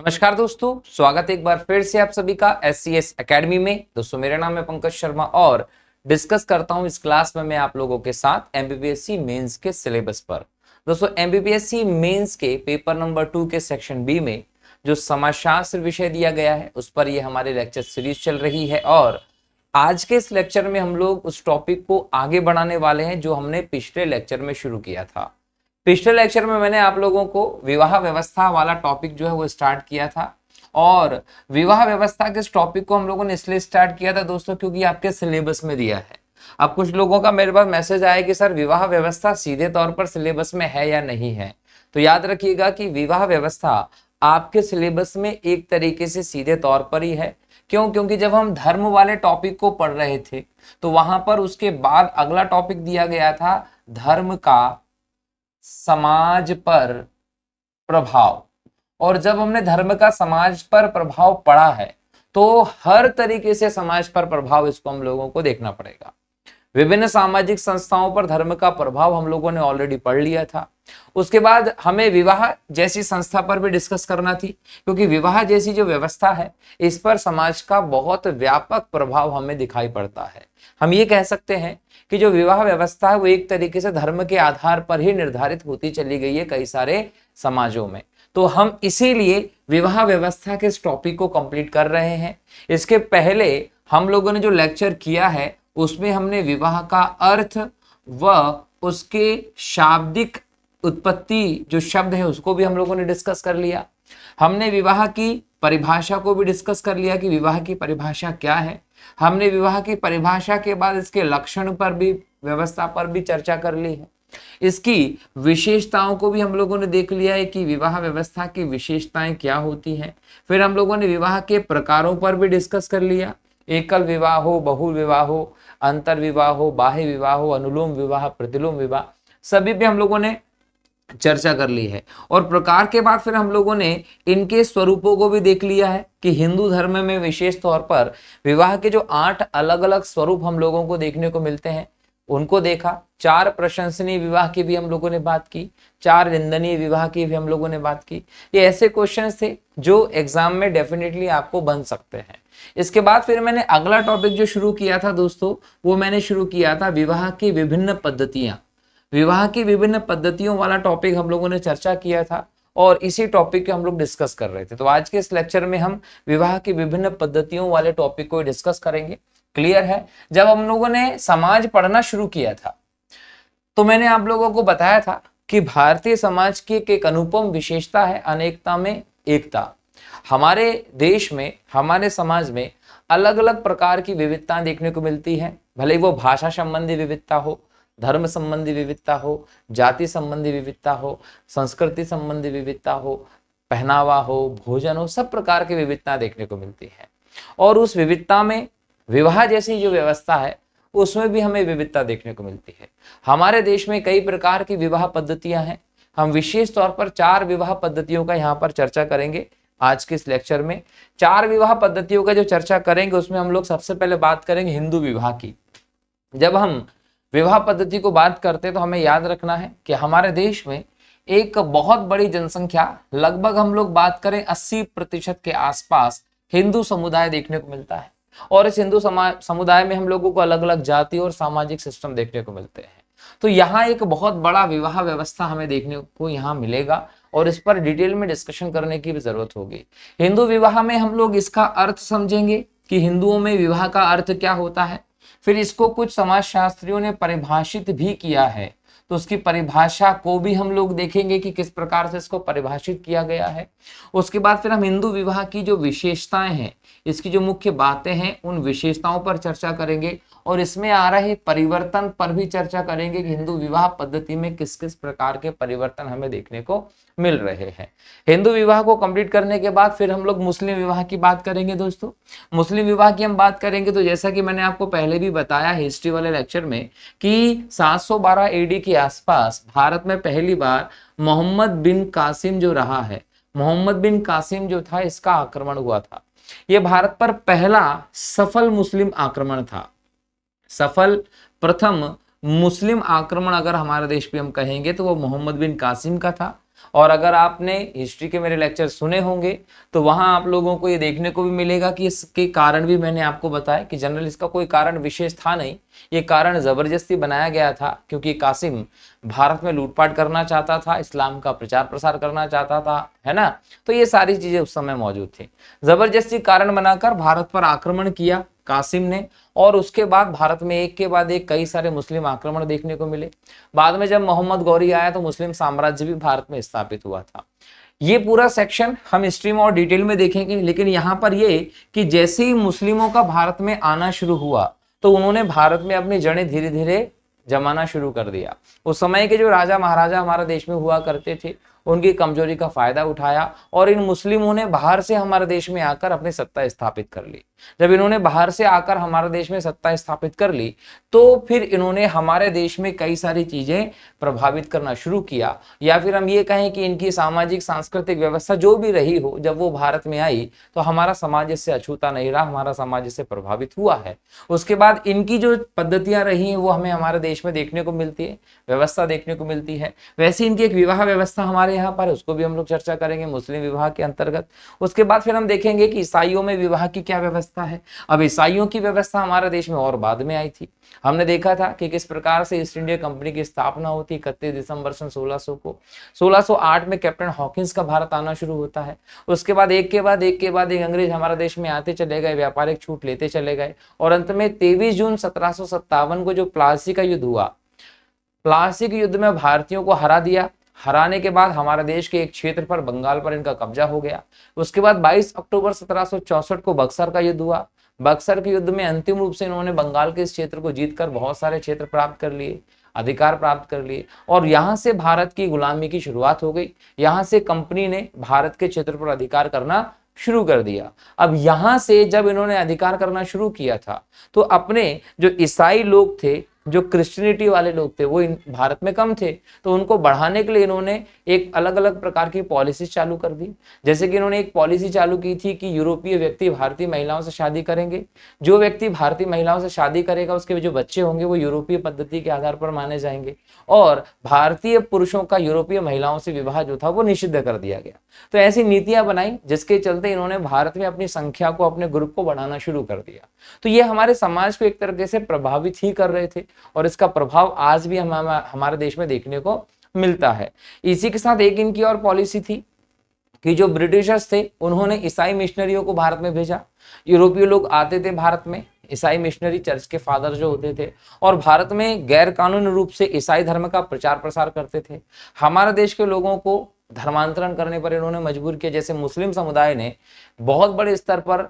नमस्कार दोस्तों, स्वागत है एक बार फिर से आप सभी का SCS एकेडमी में। दोस्तों मेरा नाम है पंकज शर्मा और डिस्कस करता हूं इस क्लास में मैं आप लोगों के साथ MBBSC मेंस के सिलेबस पर। दोस्तों MBBSC मेंस के पेपर नंबर 2 के सेक्शन बी में जो समाजशास्त्र विषय दिया गया है उस पर ये हमारी लेक्चर सीरीज चल रही है और आज के इस लेक्चर में हम लोग उस टॉपिक को आगे बढ़ाने वाले हैं जो हमने पिछले लेक्चर में शुरू किया था। पिछले लेक्चर में मैंने आप लोगों को विवाह व्यवस्था वाला टॉपिक जो है वो स्टार्ट किया था और विवाह व्यवस्था के इस टॉपिक को हम लोगों ने इसलिए स्टार्ट किया था दोस्तों क्योंकि आपके सिलेबस में दिया है। अब कुछ लोगों का मेरे पास मैसेज आया कि सर विवाह व्यवस्था सीधे तौर पर सिलेबस में है या नहीं है। तो याद रखिएगा कि विवाह व्यवस्था आपके सिलेबस में एक तरीके से सीधे तौर पर ही है। क्यों? क्योंकि जब हम धर्म वाले टॉपिक को पढ़ रहे थे तो वहां पर उसके बाद अगला टॉपिक दिया गया था धर्म का समाज पर प्रभाव। और जब हमने धर्म का समाज पर प्रभाव पढ़ा है तो हर तरीके से समाज पर प्रभाव इसको हम लोगों को देखना पड़ेगा। विभिन्न सामाजिक संस्थाओं पर धर्म का प्रभाव हम लोगों ने ऑलरेडी पढ़ लिया था। उसके बाद हमें विवाह जैसी संस्था पर भी डिस्कस करना थी क्योंकि विवाह जैसी जो व्यवस्था है इस पर समाज का बहुत व्यापक प्रभाव हमें दिखाई पड़ता है। हम ये कह सकते हैं कि जो विवाह व्यवस्था है वो एक तरीके से धर्म के आधार पर ही निर्धारित होती चली गई है कई सारे समाजों में। तो हम इसीलिए विवाह व्यवस्था के इस टॉपिक को कंप्लीट कर रहे हैं। इसके पहले हम लोगों ने जो लेक्चर किया है उसमें हमने विवाह का अर्थ व उसके शाब्दिक उत्पत्ति जो शब्द है उसको भी हम लोगों ने डिस्कस कर लिया। हमने विवाह की परिभाषा को भी डिस्कस कर लिया कि विवाह की परिभाषा क्या है। हमने विवाह की परिभाषा के बाद इसके लक्षण पर भी व्यवस्था पर भी चर्चा कर ली है। इसकी विशेषताओं को भी हम लोगों ने देख लिया है कि विवाह व्यवस्था की विशेषताएं क्या होती हैं। फिर हम लोगों ने विवाह के प्रकारों पर भी डिस्कस कर लिया। एकल विवाह हो, बहु विवाह हो, अंतर विवाह हो, बाह्य विवाह हो, अनुलोम विवाह, प्रतिलोम विवाह, सभी पे हम लोगों ने चर्चा कर ली है। और प्रकार के बाद फिर हम लोगों ने इनके स्वरूपों को भी देख लिया है कि हिंदू धर्म में विशेष तौर पर विवाह के जो 8 अलग अलग स्वरूप हम लोगों को देखने को मिलते हैं उनको देखा। 4 प्रशंसनीय विवाह की भी हम लोगों ने बात की, 4 निंदनीय विवाह की भी हम लोगों ने बात की। ये ऐसे क्वेश्चंस थे जो एग्जाम में डेफिनेटली आपको बन सकते हैं। इसके बाद फिर मैंने अगला टॉपिक जो शुरू किया था दोस्तों वो मैंने शुरू किया था विवाह की विभिन्न पद्धतियां। विवाह की विभिन्न पद्धतियों वाला टॉपिक हम लोगों ने चर्चा किया था और इसी टॉपिक के हम लोग डिस्कस कर रहे थे। तो आज के इस लेक्चर में हम विवाह की विभिन्न पद्धतियों वाले टॉपिक को डिस्कस करेंगे। क्लियर है? जब हम लोगों ने समाज पढ़ना शुरू किया था तो मैंने आप लोगों को बताया था कि भारतीय समाज की एक अनुपम विशेषता है अनेकता में एकता। हमारे देश में, हमारे समाज में अलग अलग प्रकार की विविधताएं देखने को मिलती है। भले वो भाषा संबंधी विविधता हो, धर्म संबंधी विविधता हो, जाति संबंधी विविधता हो, संस्कृति संबंधी विविधता हो, पहनावा हो, भोजन हो, सब प्रकार की विविधता देखने को मिलती है। और उस विविधता में विवाह जैसी जो व्यवस्था है उसमें भी हमें विविधता देखने को मिलती है। हमारे देश में कई प्रकार की विवाह पद्धतियां हैं। हम विशेष तौर पर 4 विवाह पद्धतियों का यहाँ पर चर्चा करेंगे आज के इस लेक्चर में। 4 विवाह पद्धतियों का जो चर्चा करेंगे उसमें हम लोग सबसे पहले बात करेंगे हिंदू विवाह की। जब हम विवाह पद्धति को बात करते हैं तो हमें याद रखना है कि हमारे देश में एक बहुत बड़ी जनसंख्या, लगभग हम लोग बात करें 80% के आसपास हिंदू समुदाय देखने को मिलता है। और इस हिंदू समुदाय में हम लोगों को अलग अलग जाति और सामाजिक सिस्टम देखने को मिलते हैं। तो यहाँ एक बहुत बड़ा विवाह व्यवस्था हमें देखने को यहाँ मिलेगा और इस पर डिटेल में डिस्कशन करने की भी जरूरत होगी। हिंदू विवाह में हम लोग इसका अर्थ समझेंगे कि हिंदुओं में विवाह का अर्थ क्या होता है। फिर इसको कुछ समाजशास्त्रियों ने परिभाषित भी किया है तो उसकी परिभाषा को भी हम लोग देखेंगे कि किस प्रकार से इसको परिभाषित किया गया है। उसके बाद फिर हम हिंदू विवाह की जो विशेषताएं हैं, इसकी जो मुख्य बातें हैं उन विशेषताओं पर चर्चा करेंगे और इसमें आ रहे परिवर्तन पर भी चर्चा करेंगे कि हिंदू विवाह पद्धति में किस किस प्रकार के परिवर्तन हमें देखने को मिल रहे हैं। हिंदू विवाह को कंप्लीट करने के बाद फिर हम लोग मुस्लिम विवाह की बात करेंगे दोस्तों। मुस्लिम विवाह की हम बात करेंगे तो जैसा कि मैंने आपको पहले भी बताया हिस्ट्री वाले लेक्चर में कि 712 AD के आसपास भारत में पहली बार मोहम्मद बिन कासिम जो रहा है, मोहम्मद बिन कासिम जो था इसका आक्रमण हुआ था। यह भारत पर पहला सफल मुस्लिम आक्रमण था। सफल प्रथम मुस्लिम आक्रमण अगर हमारे देश पे हम कहेंगे तो वो मोहम्मद बिन कासिम का था। और अगर आपने हिस्ट्री के मेरे लेक्चर सुने होंगे तो वहां आप लोगों को ये देखने को भी मिलेगा कि इसके कारण भी मैंने आपको बताया कि जनरल इसका कोई कारण विशेष था नहीं, ये कारण जबरदस्ती बनाया गया था क्योंकि कासिम भारत में लूटपाट करना चाहता था, इस्लाम का प्रचार प्रसार करना चाहता था, है ना। तो ये सारी चीजें उस समय मौजूद थी। जबरदस्ती कारण बनाकर भारत पर आक्रमण किया कासिम ने, और उसके बाद भारत में एक के बाद एक कई सारे मुस्लिम आक्रमण देखने को मिले। बाद में जब मोहम्मद गौरी आया तो मुस्लिम साम्राज्य भी भारत में स्थापित हुआ था। ये पूरा सेक्शन हम हिस्ट्री में और डिटेल में देखेंगे, लेकिन यहाँ पर ये कि जैसे ही मुस्लिमों का भारत में आना शुरू हुआ तो उन्होंने भारत में अपनी जड़ें धीरे धीरे जमाना शुरू कर दिया। उस समय के जो राजा महाराजा हमारे देश में हुआ करते थे उनकी कमजोरी का फायदा उठाया और इन मुस्लिमों ने बाहर से हमारे देश में आकर अपनी सत्ता स्थापित कर ली। जब इन्होंने बाहर से आकर हमारे देश में सत्ता स्थापित कर ली तो फिर इन्होंने हमारे देश में कई सारी चीजें प्रभावित करना शुरू किया, या फिर हम ये कहें कि इनकी सामाजिक सांस्कृतिक व्यवस्था जो भी रही हो, जब वो भारत में आई तो हमारा समाज इससे अछूता नहीं रहा, हमारा समाज इससे प्रभावित हुआ है। उसके बाद इनकी जो पद्धतियां रही हैं वो हमें हमारे देश में देखने को मिलती है, व्यवस्था देखने को मिलती है। वैसे इनकी एक विवाह व्यवस्था हमारे यहाँ पर, उसको भी हम लोग चर्चा करेंगे मुस्लिम विवाह के अंतर्गत। उसके बाद फिर हम देखेंगे कि ईसाइयों में विवाह की क्या व्यवस्था है। अब ईसाइयों की व्यवस्था हमारे देश में और बाद में आई थी। हमने देखा था कि किस प्रकार से ईस्ट इंडिया कंपनी की स्थापना होती 31 दिसंबर सन 1600 को। 1608 में कैप्टन हॉकिंस का भारत आना शुरू होता है। उसके बाद एक के बाद एक अंग्रेज हमारे देश में आते चले गए, व्यापारिक छूट लेते चले गए, और अंत में 23 जून 1757 को जो प्लासी का युद्ध हुआ, प्लासी के युद्ध में भारतीयों को हरा दिया। हराने के बाद हमारे देश के एक क्षेत्र पर, बंगाल पर इनका कब्जा हो गया। उसके बाद 22 अक्टूबर 1764 को बक्सर का युद्ध हुआ। बक्सर के युद्ध में अंतिम रूप से इन्होंने बंगाल के इस क्षेत्र को जीतकर बहुत सारे क्षेत्र प्राप्त कर लिए, अधिकार प्राप्त कर लिए, और यहाँ से भारत की गुलामी की शुरुआत हो गई। यहाँ से कंपनी ने भारत के क्षेत्र पर अधिकार करना शुरू कर दिया। अब यहाँ से जब इन्होंने अधिकार करना शुरू किया था तो अपने जो ईसाई लोग थे, जो क्रिश्चियनिटी वाले लोग थे, वो भारत में कम थे, तो उनको बढ़ाने के लिए इन्होंने एक अलग अलग प्रकार की पॉलिसी चालू कर दी। जैसे कि इन्होंने एक पॉलिसी चालू की थी कि यूरोपीय व्यक्ति भारतीय महिलाओं से शादी करेंगे, जो व्यक्ति भारतीय महिलाओं से शादी करेगा उसके जो बच्चे होंगे वो यूरोपीय पद्धति के आधार पर माने जाएंगे, और भारतीय पुरुषों का यूरोपीय महिलाओं से विवाह जो था वो निषिद्ध कर दिया गया। तो ऐसी नीतियां बनाई जिसके चलते इन्होंने भारत में अपनी संख्या को, अपने ग्रुप को बढ़ाना शुरू कर दिया। तो ये हमारे समाज को एक तरीके से प्रभावित ही कर रहे थे, और इसका प्रभाव आज भी हमारे देश में देखने को मिलता है। इसी के साथ एक इनकी और पॉलिसी थी कि जो ब्रिटिशर्स थे उन्होंने ईसाई मिशनरियों को भारत में भेजा। यूरोपीय लोग आते थे भारत में, ईसाई मिशनरी, चर्च के फादर जो होते थे, और भारत में गैर कानूनी रूप से ईसाई धर्म का प्रचार प्रसार करते थे। हमारे देश के लोगों को धर्मांतरण करने पर इन्होंने मजबूर किया। जैसे मुस्लिम समुदाय ने बहुत बड़े स्तर पर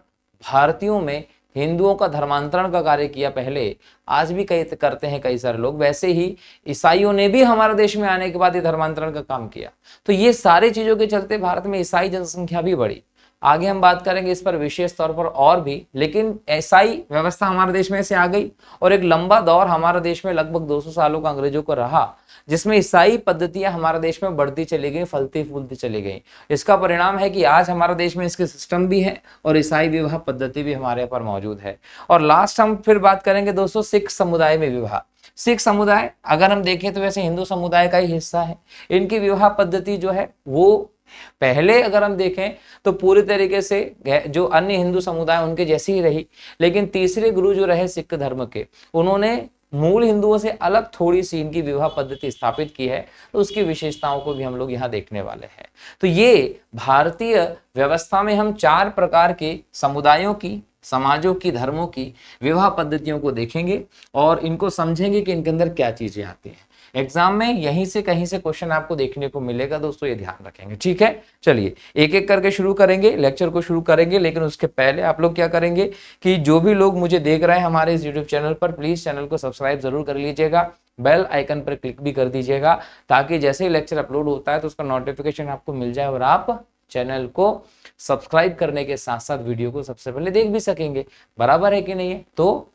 भारतीयों में हिंदुओं का धर्मांतरण का कार्य किया पहले, आज भी कई करते हैं कई सारे लोग, वैसे ही ईसाइयों ने भी हमारे देश में आने के बाद ये धर्मांतरण का काम किया। तो ये सारी चीजों के चलते भारत में ईसाई जनसंख्या भी बढ़ी। आगे हम बात करेंगे इस पर विशेष तौर पर और भी, लेकिन ईसाई व्यवस्था हमारे देश में से आ गई, और एक लंबा दौर हमारे देश में लगभग 200 सालों का अंग्रेजों को रहा, जिसमें ईसाई पद्धतियां हमारे देश में बढ़ती चली गई, फलती फूलती चली गई। इसका परिणाम है कि आज हमारे देश में इसके सिस्टम भी है और ईसाई विवाह पद्धति भी हमारे यहाँ पर मौजूद है। और लास्ट हम फिर बात करेंगे दोस्तों सिख समुदाय में विवाह। सिख समुदाय अगर हम देखें तो वैसे हिंदू समुदाय का ही हिस्सा है। इनकी विवाह पद्धति जो है वो पहले अगर हम देखें तो पूरी तरीके से जो अन्य हिंदू समुदाय उनके जैसी ही रही, लेकिन तीसरे गुरु जो रहे सिख धर्म के, उन्होंने मूल हिंदुओं से अलग थोड़ी सी इनकी विवाह पद्धति स्थापित की है, तो उसकी विशेषताओं को भी हम लोग यहाँ देखने वाले हैं। तो ये भारतीय व्यवस्था में हम 4 प्रकार के समुदायों की, समाजों की, धर्मों की विवाह पद्धतियों को देखेंगे और इनको समझेंगे कि इनके अंदर क्या चीजें आती हैं। एग्जाम में यहीं से कहीं से क्वेश्चन आपको देखने को मिलेगा दोस्तों, ये ध्यान रखेंगे, ठीक है। चलिए एक एक करके शुरू करेंगे, लेक्चर को शुरू करेंगे, लेकिन उसके पहले आप लोग क्या करेंगे कि जो भी लोग मुझे देख रहे हैं हमारे इस यूट्यूब चैनल पर, प्लीज चैनल को सब्सक्राइब जरूर कर लीजिएगा, बेल आइकन पर क्लिक भी कर दीजिएगा, ताकि जैसे ही लेक्चर अपलोड होता है तो उसका नोटिफिकेशन आपको मिल जाए और आप चैनल को सब्सक्राइब करने के साथ साथ वीडियो को सबसे पहले देख भी सकेंगे। बराबर है कि नहीं है? तो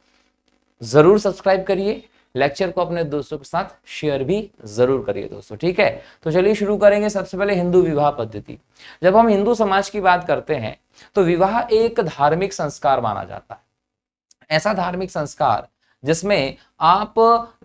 जरूर सब्सक्राइब करिए, लेक्चर को अपने दोस्तों के साथ शेयर भी जरूर करिए दोस्तों, ठीक है। तो चलिए शुरू करेंगे। सबसे पहले हिंदू विवाह पद्धति। जब हम हिंदू समाज की बात करते हैं तो विवाह एक धार्मिक संस्कार माना जाता है। ऐसा धार्मिक संस्कार जिसमें आप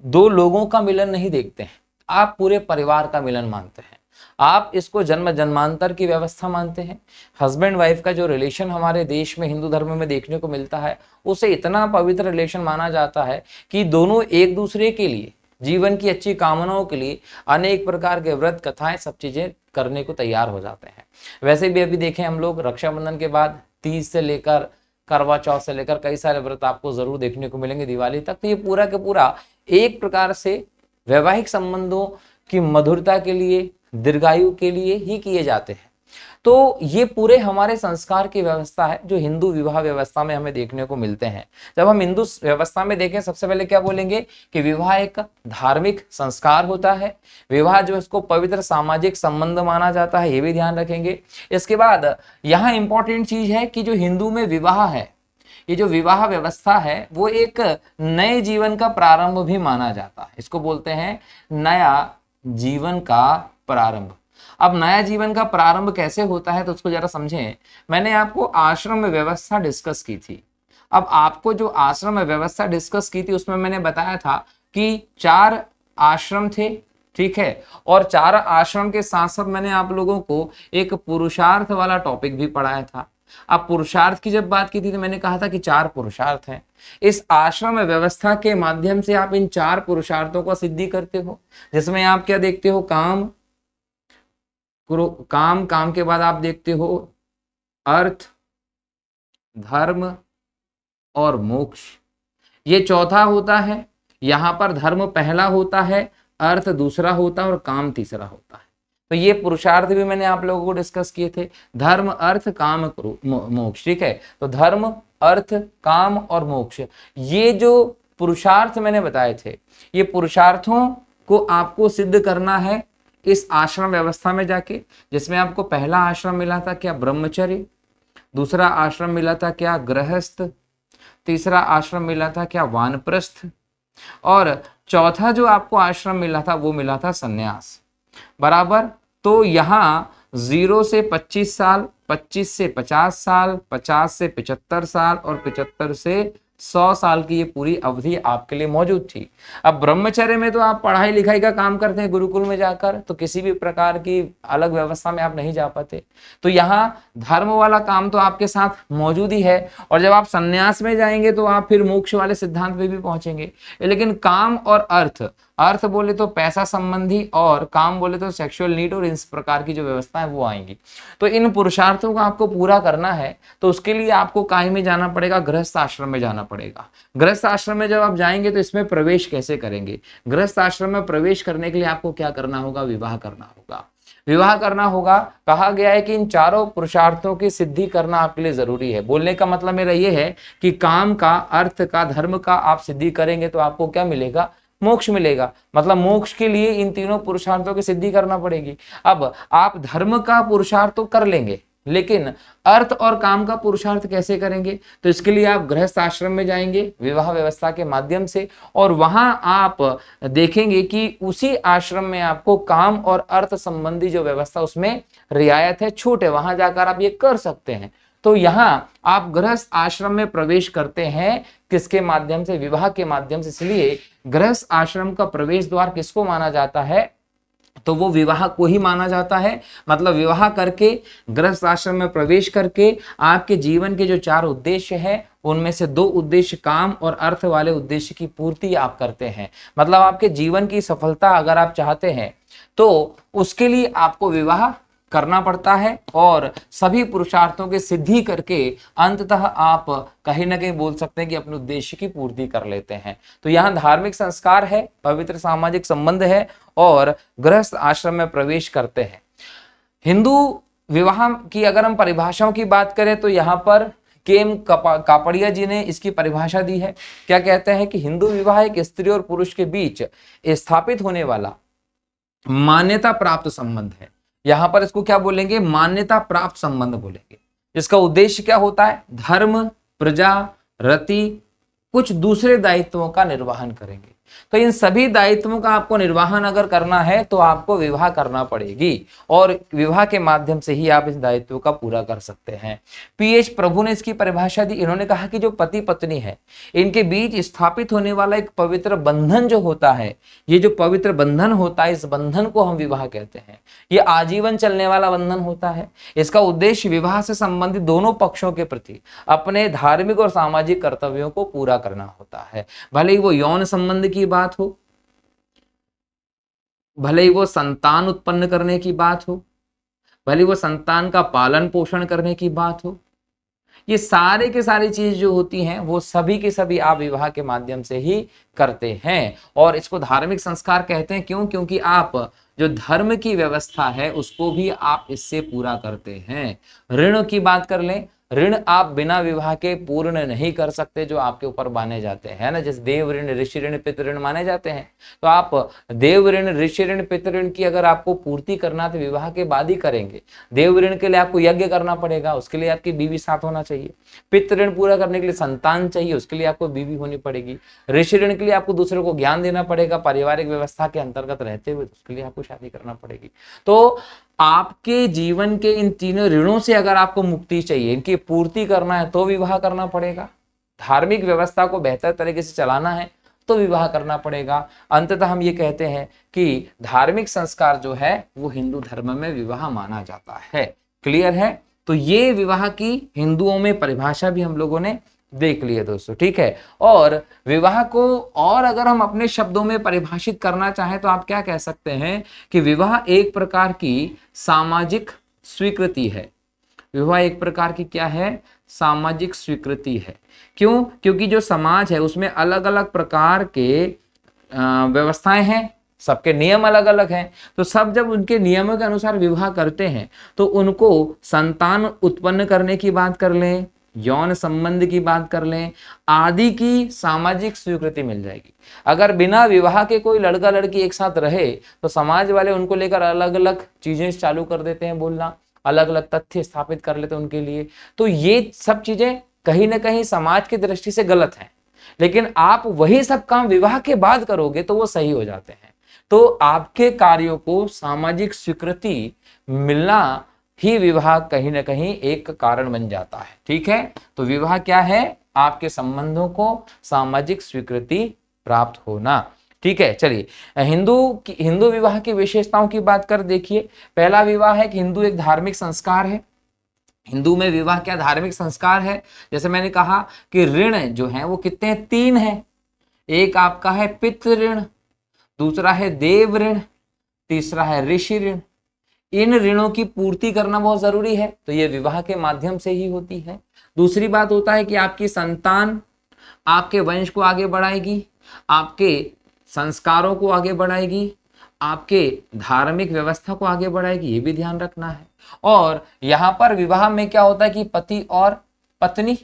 2 लोगों का मिलन नहीं देखते हैं, आप पूरे परिवार का मिलन मानते हैं। आप इसको जन्म जन्मांतर की व्यवस्था मानते हैं। हस्बैंड वाइफ का जो रिलेशन हमारे देश में हिंदू धर्म में देखने को मिलता है, उसे इतना पवित्र रिलेशन माना जाता है कि दोनों एक दूसरे के लिए, जीवन की अच्छी कामनाओं के लिए अनेक प्रकार के व्रत, कथाएं, सब चीजें करने को तैयार हो जाते हैं। वैसे भी अभी देखें हम लोग, रक्षाबंधन के बाद तीज से लेकर करवा चौथ से लेकर कई सारे व्रत आपको जरूर देखने को मिलेंगे दिवाली तक। तो ये पूरा के पूरा एक प्रकार से वैवाहिक संबंधों की मधुरता के लिए, दीर्घायु के लिए ही किए जाते हैं। तो ये पूरे हमारे संस्कार की व्यवस्था है जो हिंदू विवाह व्यवस्था में हमें देखने को मिलते हैं। जब हम हिंदू व्यवस्था में देखें, सबसे पहले क्या बोलेंगे कि विवाह एक धार्मिक संस्कार होता है। विवाह जो इसको पवित्र सामाजिक संबंध माना जाता है, ये भी ध्यान रखेंगे। इसके बाद यहाँ इंपॉर्टेंट चीज है कि जो हिंदू में विवाह है, ये जो विवाह व्यवस्था है, वो एक नए जीवन का प्रारंभ भी माना जाता है। इसको बोलते हैं नया जीवन का प्रारंभ। अब नया जीवन का प्रारंभ कैसे होता है तो उसको जरा समझें। मैंने आपको आश्रम में व्यवस्था डिस्कस की थी। अब आपको जो आश्रम में व्यवस्था डिस्कस की थी उसमें मैंने बताया था कि 4 आश्रम थे, ठीक है, और 4 आश्रम के साथ साथ मैंने आप लोगों को एक पुरुषार्थ वाला टॉपिक भी पढ़ाया था। अब पुरुषार्थ की जब बात की थी तो मैंने कहा था कि 4 पुरुषार्थ हैं। इस आश्रम व्यवस्था के माध्यम से आप इन 4 पुरुषार्थों को सिद्धि करते हो, जिसमें आप क्या देखते हो, काम, काम के बाद आप देखते हो अर्थ, धर्म और मोक्ष। ये चौथा होता है। यहां पर धर्म पहला होता है, अर्थ दूसरा होता है और काम तीसरा होता है। तो ये पुरुषार्थ भी मैंने आप लोगों को डिस्कस किए थे, धर्म, अर्थ, काम, मोक्ष, ठीक है। तो धर्म, अर्थ, काम और मोक्ष, ये जो पुरुषार्थ मैंने बताए थे, ये पुरुषार्थों को आपको सिद्ध करना है इस आश्रम व्यवस्था में जाके, जिसमें आपको पहला आश्रम मिला था क्या, ब्रह्मचर्य, दूसरा आश्रम मिला था क्या, गृहस्थ, तीसरा आश्रम मिला था क्या, वानप्रस्थ, और चौथा जो आपको आश्रम मिला था वो मिला था सन्यास, बराबर। तो यहाँ 0 से 25 साल, 25 से 50 साल, 50 से 75 साल और 75 से 100 साल की ये पूरी अवधि आपके लिए मौजूद थी। अब ब्रह्मचर्य में तो आप पढ़ाई लिखाई का काम करते हैं गुरुकुल में जाकर, तो किसी भी प्रकार की अलग व्यवस्था में आप नहीं जा पाते। तो यहाँ धर्म वाला काम तो आपके साथ मौजूद ही है, और जब आप संन्यास में जाएंगे तो आप फिर मोक्ष वाले सिद्धांत पे भी पहुंचेंगे। लेकिन काम और अर्थ, अर्थ बोले तो पैसा संबंधी और काम बोले तो सेक्सुअल नीड और इस प्रकार की जो व्यवस्था है वो आएंगी। तो इन पुरुषार्थों को आपको पूरा करना है तो उसके लिए आपको काहे में जाना पड़ेगा, गृहस्थ आश्रम में जाना पड़ेगा। गृहस्थ आश्रम में जब आप जाएंगे तो इसमें प्रवेश कैसे करेंगे, गृहस्थ आश्रम में प्रवेश करने के लिए आपको क्या करना होगा, विवाह करना होगा। विवाह करना होगा। कहा गया है कि इन चारों पुरुषार्थों की सिद्धि करना आपके लिए जरूरी है। बोलने का मतलब मेरा ये है कि काम का, अर्थ का, धर्म का आप सिद्धि करेंगे तो आपको क्या मिलेगा, मोक्ष मिलेगा। मतलब मोक्ष के लिए इन तीनों पुरुषार्थों की सिद्धि करना पड़ेगी। अब आप धर्म का पुरुषार्थ तो कर लेंगे, लेकिन अर्थ और काम का पुरुषार्थ कैसे करेंगे, तो इसके लिए आप गृहस्थ आश्रम में जाएंगे विवाह व्यवस्था के माध्यम से, और वहां आप देखेंगे कि उसी आश्रम में आपको काम और अर्थ संबंधी जो व्यवस्था उसमें रियायत है, छूट है, वहां जाकर आप ये कर सकते हैं। तो यहां आप गृहस्थ आश्रम में प्रवेश करते हैं किसके माध्यम से, विवाह के माध्यम से। इसलिए गृहस्थ आश्रम का प्रवेश द्वार किसको माना जाता है, तो वो विवाह को ही माना जाता है। मतलब विवाह करके, गृहस्थ आश्रम में प्रवेश करके आपके जीवन के जो 4 उद्देश्य हैं उनमें से 2 उद्देश्य काम और अर्थ वाले उद्देश्य की पूर्ति आप करते हैं। मतलब आपके जीवन की सफलता अगर आप चाहते हैं तो उसके लिए आपको विवाह करना पड़ता है, और सभी पुरुषार्थों की सिद्धि करके अंततः आप कहीं ना कहीं बोल सकते हैं कि अपने उद्देश्य की पूर्ति कर लेते हैं। तो यहाँ धार्मिक संस्कार है, पवित्र सामाजिक संबंध है, और गृहस्थ आश्रम में प्रवेश करते हैं। हिंदू विवाह की अगर हम परिभाषाओं की बात करें तो यहाँ पर केम कापड़िया जी ने इसकी परिभाषा दी है। क्या कहते हैं कि हिंदू विवाह एक स्त्री और पुरुष के बीच स्थापित होने वाला मान्यता प्राप्त संबंध है। यहां पर इसको क्या बोलेंगे, मान्यता प्राप्त संबंध बोलेंगे। इसका उद्देश्य क्या होता है, धर्म, प्रजा, रति, कुछ दूसरे दायित्वों का निर्वहन करेंगे। तो इन सभी दायित्वों का आपको निर्वहन अगर करना है तो आपको विवाह करना पड़ेगी, और विवाह के माध्यम से ही आप इस दायित्व का पूरा कर सकते हैं। पीएच प्रभु ने इसकी परिभाषा दी। इन्होंने कहा कि जो पति पत्नी है, इनके बीच स्थापित होने वाला एक पवित्र बंधन जो होता है, ये जो पवित्र बंधन होता है, इस बंधन को हम विवाह कहते हैं। ये आजीवन चलने वाला बंधन होता है। इसका उद्देश्य विवाह से संबंधित दोनों पक्षों के प्रति अपने धार्मिक और सामाजिक कर्तव्यों को पूरा करना होता है। भले ही वो यौन संबंध की बात हो, भले ही वो संतान उत्पन्न करने की बात हो, भले ही वो संतान का पालन पोषण करने की बात हो, ये सारे के सारी चीज जो होती हैं वो सभी के सभी आप विवाह के माध्यम से ही करते हैं। और इसको धार्मिक संस्कार कहते हैं। क्यों? क्योंकि आप जो धर्म की व्यवस्था है उसको भी आप इससे पूरा करते हैं। ऋण की बात कर लें, ऋण आप बिना विवाह के पूर्ण नहीं कर सकते जो आपके ऊपर माने जाते हैं ना, जैसे देव ऋण, ऋषि ऋण, पितृ ऋण माने जाते हैं। तो आप देव ऋण, ऋषि ऋण, पितृ ऋण की अगर आपको पूर्ति करना तो विवाह के बाद ही करेंगे। देव ऋण के लिए आपको यज्ञ करना पड़ेगा, उसके लिए आपकी बीवी साथ होना चाहिए। पितृ ऋण पूरा करने के लिए संतान चाहिए, उसके लिए आपको बीवी होनी पड़ेगी। ऋषि ऋण के लिए आपको दूसरे को ज्ञान देना पड़ेगा पारिवारिक व्यवस्था के अंतर्गत रहते हुए, उसके लिए आपको शादी करना पड़ेगी। तो आपके जीवन के इन तीनों ऋणों से अगर आपको मुक्ति चाहिए, इनकी पूर्ति करना है तो विवाह करना पड़ेगा। धार्मिक व्यवस्था को बेहतर तरीके से चलाना है तो विवाह करना पड़ेगा। अंततः हम ये कहते हैं कि धार्मिक संस्कार जो है वो हिंदू धर्म में विवाह माना जाता है। क्लियर है? तो ये विवाह की हिंदुओं में परिभाषा भी हम लोगों ने देख लिए दोस्तों, ठीक है। और विवाह को और अगर हम अपने शब्दों में परिभाषित करना चाहें तो आप क्या कह सकते हैं कि विवाह एक प्रकार की सामाजिक स्वीकृति है। विवाह एक प्रकार की क्या है? सामाजिक स्वीकृति है। क्यों? क्योंकि जो समाज है उसमें अलग अलग प्रकार के व्यवस्थाएं हैं, सबके नियम अलग अलग हैं। तो सब जब उनके नियमों के अनुसार विवाह करते हैं तो उनको संतान उत्पन्न करने की बात कर लें, यौन संबंध की बात कर लें, आदि की सामाजिक स्वीकृति मिल जाएगी। अगर बिना विवाह के कोई लड़का लड़की एक साथ रहे तो समाज वाले उनको लेकर अलग अलग चीजें चालू कर देते हैं बोलना, अलग अलग तथ्य स्थापित कर लेते हैं उनके लिए। तो ये सब चीजें कहीं ना कहीं समाज की दृष्टि से गलत है, लेकिन आप वही सब काम विवाह के बाद करोगे तो वो सही हो जाते हैं। तो आपके कार्यों को सामाजिक स्वीकृति मिलना ही विवाह कहीं ना कहीं एक कारण बन जाता है, ठीक है। तो विवाह क्या है? आपके संबंधों को सामाजिक स्वीकृति प्राप्त होना, ठीक है। चलिए हिंदू विवाह की विशेषताओं की बात कर देखिए। पहला विवाह है कि हिंदू एक धार्मिक संस्कार है। हिंदू में विवाह क्या धार्मिक संस्कार है? जैसे मैंने कहा कि ऋण जो है वो कितने हैं? 3 है। एक आपका है पितृ ऋण, दूसरा है देव ऋण, तीसरा है ऋषि ऋण। इन ऋणों की पूर्ति करना बहुत जरूरी है, तो ये विवाह के माध्यम से ही होती है। दूसरी बात होता है कि आपकी संतान आपके वंश को आगे बढ़ाएगी, आपके संस्कारों को आगे बढ़ाएगी, आपके धार्मिक व्यवस्था को आगे बढ़ाएगी, ये भी ध्यान रखना है। और यहाँ पर विवाह में क्या होता है कि पति और पत्नी,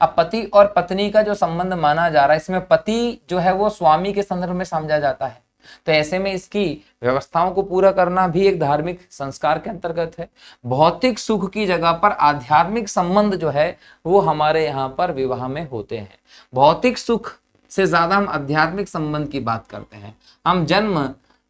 अब पति और पत्नी का जो संबंध माना जा रहा है इसमें पति जो है वो स्वामी के संदर्भ में समझा जाता है। तो ऐसे में इसकी व्यवस्थाओं को पूरा करना भी एक धार्मिक संस्कार के अंतर्गत है। भौतिक सुख की जगह पर आध्यात्मिक संबंध जो है वो हमारे यहाँ पर विवाह में होते हैं। भौतिक सुख से ज्यादा हम आध्यात्मिक संबंध की बात करते हैं। हम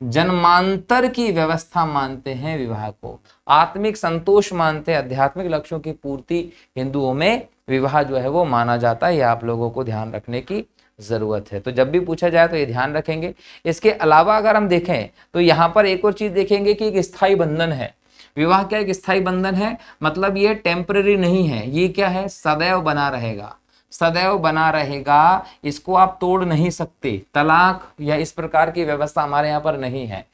जन्मांतर की व्यवस्था मानते हैं विवाह को, आत्मिक संतोष मानते हैं, आध्यात्मिक लक्ष्यों की पूर्ति हिंदुओं में विवाह जो है वो माना जाता है। ये आप लोगों को ध्यान रखने की जरूरत है। तो जब भी पूछा जाए तो ये ध्यान रखेंगे। इसके अलावा अगर हम देखें तो यहाँ पर एक और चीज देखेंगे कि एक स्थायी बंधन है। विवाह क्या एक स्थायी बंधन है, मतलब ये टेम्पररी नहीं है, ये क्या है? सदैव बना रहेगा, सदैव बना रहेगा, इसको आप तोड़ नहीं सकते। तलाक या इस प्रकार की व्यवस्था हमारे यहाँ पर नहीं है।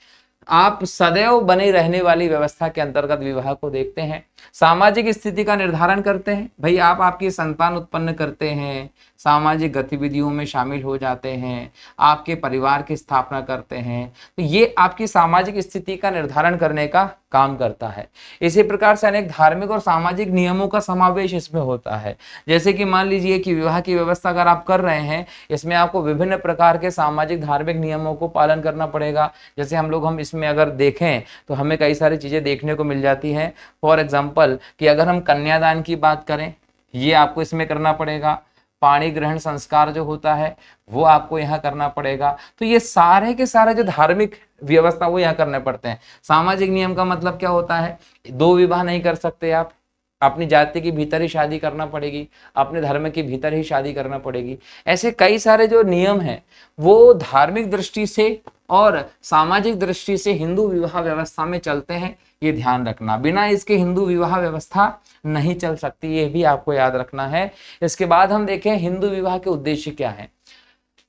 आप सदैव बने रहने वाली व्यवस्था के अंतर्गत विवाह को देखते हैं। सामाजिक स्थिति का निर्धारण करते हैं। भाई आप आपकी संतान उत्पन्न करते हैं, सामाजिक गतिविधियों में शामिल हो जाते हैं, आपके परिवार की स्थापना करते हैं, तो ये आपकी सामाजिक स्थिति का निर्धारण करने का काम करता है। इसी प्रकार से अनेक धार्मिक और सामाजिक नियमों का समावेश इसमें होता है। जैसे कि मान लीजिए कि विवाह की व्यवस्था अगर आप कर रहे हैं, इसमें आपको विभिन्न प्रकार के सामाजिक धार्मिक नियमों को पालन करना पड़ेगा। जैसे हम इसमें अगर देखें तो हमें कई सारी चीजें देखने को मिल जाती हैं। फॉर एग्जाम्पल कि अगर हम कन्यादान की बात करें, ये आपको इसमें करना पड़ेगा। पाणी ग्रहण संस्कार जो होता है वो आपको यहाँ करना पड़ेगा। तो ये सारे के सारे जो धार्मिक व्यवस्था वो यहाँ करने पड़ते हैं। सामाजिक नियम का मतलब क्या होता है, 2 विवाह नहीं कर सकते आप, अपनी जाति के भीतर ही शादी करना पड़ेगी, अपने धर्म के भीतर ही शादी करना पड़ेगी। ऐसे कई सारे जो नियम हैं वो धार्मिक दृष्टि से और सामाजिक दृष्टि से हिंदू विवाह व्यवस्था में चलते हैं, ये ध्यान रखना। बिना इसके हिंदू विवाह व्यवस्था नहीं चल सकती, ये भी आपको याद रखना है। इसके बाद हम देखें हिंदू विवाह के उद्देश्य क्या है।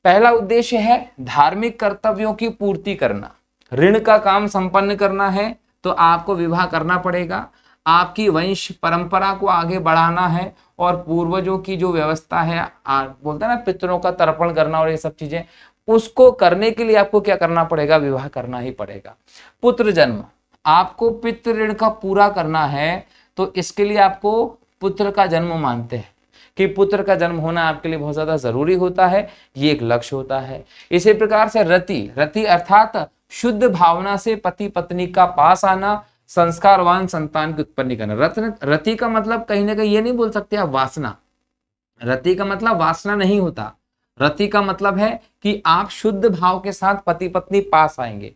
पहला उद्देश्य है धार्मिक कर्तव्यों की पूर्ति करना। ऋण का काम संपन्न करना है तो आपको विवाह करना पड़ेगा। आपकी वंश परंपरा को आगे बढ़ाना है और पूर्वजों की जो व्यवस्था है, बोलते हैं ना पितरों का तर्पण करना और ये सब चीजें, उसको करने के लिए आपको क्या करना पड़ेगा, विवाह करना ही पड़ेगा। पुत्र जन्म, आपको पितृ ऋण का पूरा करना है तो इसके लिए आपको पुत्र का जन्म मानते हैं कि पुत्र का जन्म होना आपके लिए बहुत ज्यादा जरूरी होता है, ये एक लक्ष्य होता है। इसी प्रकार से रति अर्थात शुद्ध भावना से पति पत्नी का पास आना, संस्कारवान संतान की उत्पत्ति करना। रति का मतलब कहीं ना कहीं ये नहीं बोल सकते आप वासना, रति का मतलब वासना नहीं होता। रति का मतलब है कि आप शुद्ध भाव के साथ पति पत्नी पास आएंगे,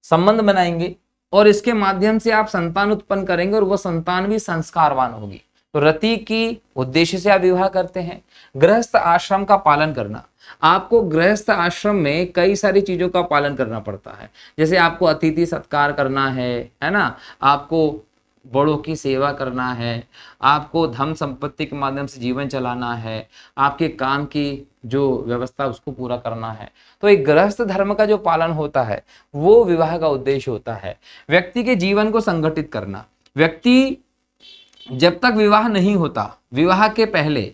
संबंध बनाएंगे और इसके माध्यम से आप संतान उत्पन्न करेंगे और वह संतान भी संस्कारवान होगी। तो रति की उद्देश्य से आप विवाह करते हैं। गृहस्थ आश्रम का पालन करना, आपको गृहस्थ आश्रम में कई सारी चीजों का पालन करना पड़ता है, जैसे आपको अतिथि सत्कार करना है ना, आपको बड़ों की सेवा करना है, आपको धन संपत्ति के माध्यम से जीवन चलाना है, आपके काम की जो व्यवस्था उसको पूरा करना है। तो एक गृहस्थ धर्म का जो पालन होता है वो विवाह का उद्देश्य होता है। व्यक्ति के जीवन को संगठित करना, व्यक्ति जब तक विवाह नहीं होता, विवाह के पहले,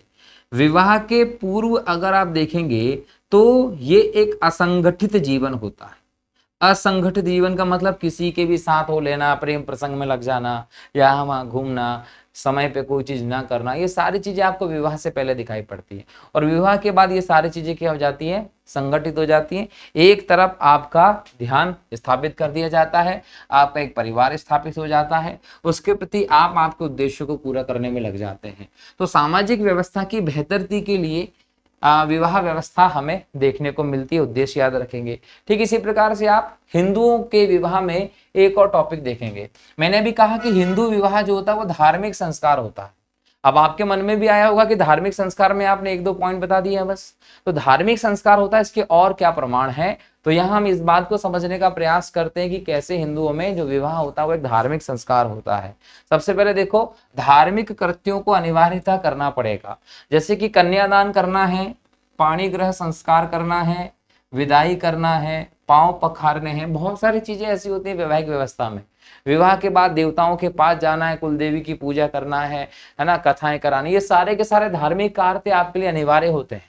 विवाह के पूर्व अगर आप देखेंगे तो ये एक असंगठित जीवन होता है। असंगठित जीवन का मतलब किसी के भी साथ हो लेना, प्रेम प्रसंग में लग जाना, यहाँ वहाँ घूमना, समय पे कोई चीज ना करना, ये सारी चीजें आपको विवाह से पहले दिखाई पड़ती है और विवाह के बाद ये सारी चीजें क्या हो जाती है, संगठित हो जाती हैं। एक तरफ आपका ध्यान स्थापित कर दिया जाता है, आपका एक परिवार स्थापित हो जाता है, उसके प्रति आप आपके उद्देश्यों को पूरा करने में लग जाते हैं। तो सामाजिक व्यवस्था की बेहतरी के लिए विवाह व्यवस्था हमें देखने को मिलती है, उद्देश्य याद रखेंगे। ठीक इसी प्रकार से आप हिंदुओं के विवाह में एक और टॉपिक देखेंगे। मैंने भी कहा कि हिंदू विवाह जो होता है वो धार्मिक संस्कार होता है। अब आपके मन में भी आया होगा कि धार्मिक संस्कार में आपने 1-2 पॉइंट बता दिया बस, तो धार्मिक संस्कार होता है, इसके और क्या प्रमाण है, तो यहाँ हम इस बात को समझने का प्रयास करते हैं कि कैसे हिंदुओं में जो विवाह होता है वो एक धार्मिक संस्कार होता है। सबसे पहले देखो, धार्मिक कृत्यों को अनिवार्यता करना पड़ेगा, जैसे कि कन्यादान करना है, पाणी ग्रह संस्कार करना है, विदाई करना है, पांव पखारने हैं, बहुत सारी चीजें ऐसी होती है वैवाहिक व्यवस्था में। विवाह के बाद देवताओं के पास जाना है, कुल देवी की पूजा करना है ना, कथाएं करानी, ये सारे के सारे धार्मिक कार्य आपके लिए अनिवार्य होते हैं।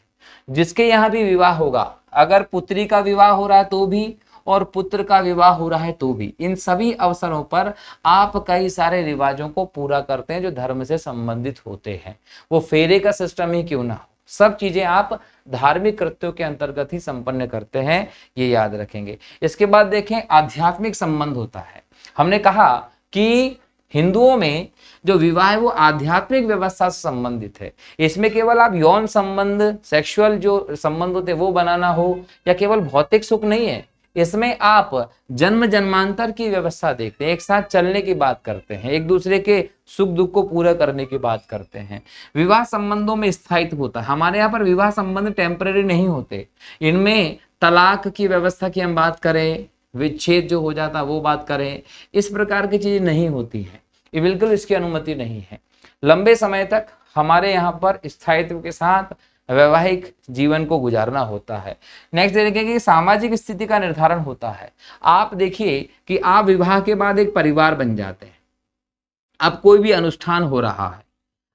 जिसके यहाँ भी विवाह होगा, अगर पुत्री का विवाह हो रहा है तो भी और पुत्र का विवाह हो रहा है तो भी, इन सभी अवसरों पर आप कई सारे रिवाजों को पूरा करते हैं जो धर्म से संबंधित होते हैं। वो फेरे का सिस्टम ही क्यों ना हो, सब चीजें आप धार्मिक कृत्यों के अंतर्गत ही संपन्न करते हैं, ये याद रखेंगे। इसके बाद देखें, आध्यात्मिक संबंध होता है। हमने कहा कि हिंदुओं में जो विवाह है वो आध्यात्मिक व्यवस्था से संबंधित है। इसमें केवल आप यौन संबंध, सेक्सुअल जो संबंध होते हैं वो बनाना हो या केवल भौतिक सुख नहीं है, इसमें आप जन्म जन्मांतर की व्यवस्था देखते हैं, एक साथ चलने की बात करते हैं, एक दूसरे के सुख दुख को पूरा करने की बात करते हैं। विवाह संबंधों में स्थायित्व होता है। हमारे यहाँ पर विवाह संबंध टेम्पररी नहीं होते, इनमें तलाक की व्यवस्था की हम बात करें, विच्छेद जो हो जाता है वो बात करें, इस प्रकार की चीजें नहीं होती है, ये बिल्कुल इसकी अनुमति नहीं है। लंबे समय तक हमारे यहाँ पर स्थायित्व के साथ वैवाहिक जीवन को गुजारना होता है। नेक्स्ट देखेंगे कि सामाजिक स्थिति का निर्धारण होता है। आप देखिए कि आप विवाह के बाद एक परिवार बन जाते हैं। अब कोई भी अनुष्ठान हो रहा है,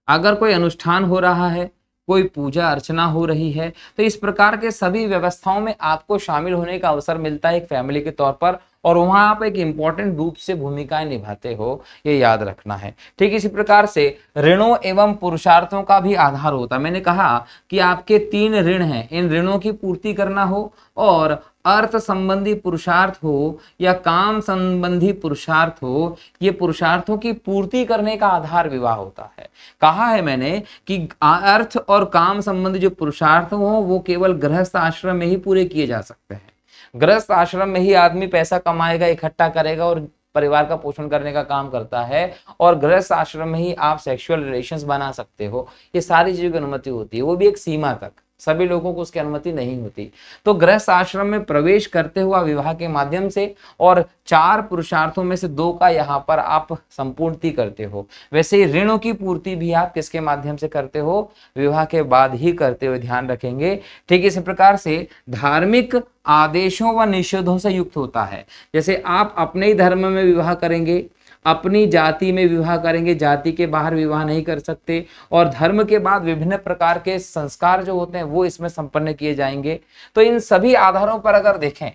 अगर कोई अनुष्ठान हो रहा है, कोई पूजा अर्चना हो रही है, तो इस प्रकार के सभी व्यवस्थाओं में आपको शामिल होने का अवसर मिलता है एक फैमिली के तौर पर, और वहां आप एक इंपॉर्टेंट रूप से भूमिकाएं निभाते हो, ये याद रखना है। ठीक इसी प्रकार से ऋणों एवं पुरुषार्थों का भी आधार होता है। मैंने कहा कि आपके 3 ऋण हैं, इन ऋणों की पूर्ति करना हो, और अर्थ संबंधी पुरुषार्थ हो या काम संबंधी पुरुषार्थ हो, ये पुरुषार्थों की पूर्ति करने का आधार विवाह होता है। कहा है मैंने कि अर्थ और काम संबंधी जो पुरुषार्थ हो वो केवल गृहस्थ आश्रम में ही पूरे किए जा सकते हैं। गृहस्थ आश्रम में ही आदमी पैसा कमाएगा, इकट्ठा करेगा और परिवार का पोषण करने का काम करता है, और गृहस्थ आश्रम में ही आप सेक्सुअल रिलेशंस बना सकते हो। ये सारी चीजों की अनुमति होती है, वो भी एक सीमा तक, सभी लोगों को उसकी अनुमति नहीं होती। तो गृहस्थ आश्रम में प्रवेश करते हुआ विवाह के माध्यम से, और 4 पुरुषार्थों में से 2 का यहाँ पर आप संपूर्ति करते हो। वैसे ही ऋणों की पूर्ति भी आप किसके माध्यम से करते हो? विवाह के बाद ही करते हुए ध्यान रखेंगे। ठीक इसी प्रकार से धार्मिक आदेशों व निषेधों से युक्त होता है। जैसे आप अपने ही धर्म में विवाह करेंगे, अपनी जाति में विवाह करेंगे, जाति के बाहर विवाह नहीं कर सकते, और धर्म के बाद विभिन्न प्रकार के संस्कार जो होते हैं वो इसमें संपन्न किए जाएंगे। तो इन सभी आधारों पर अगर देखें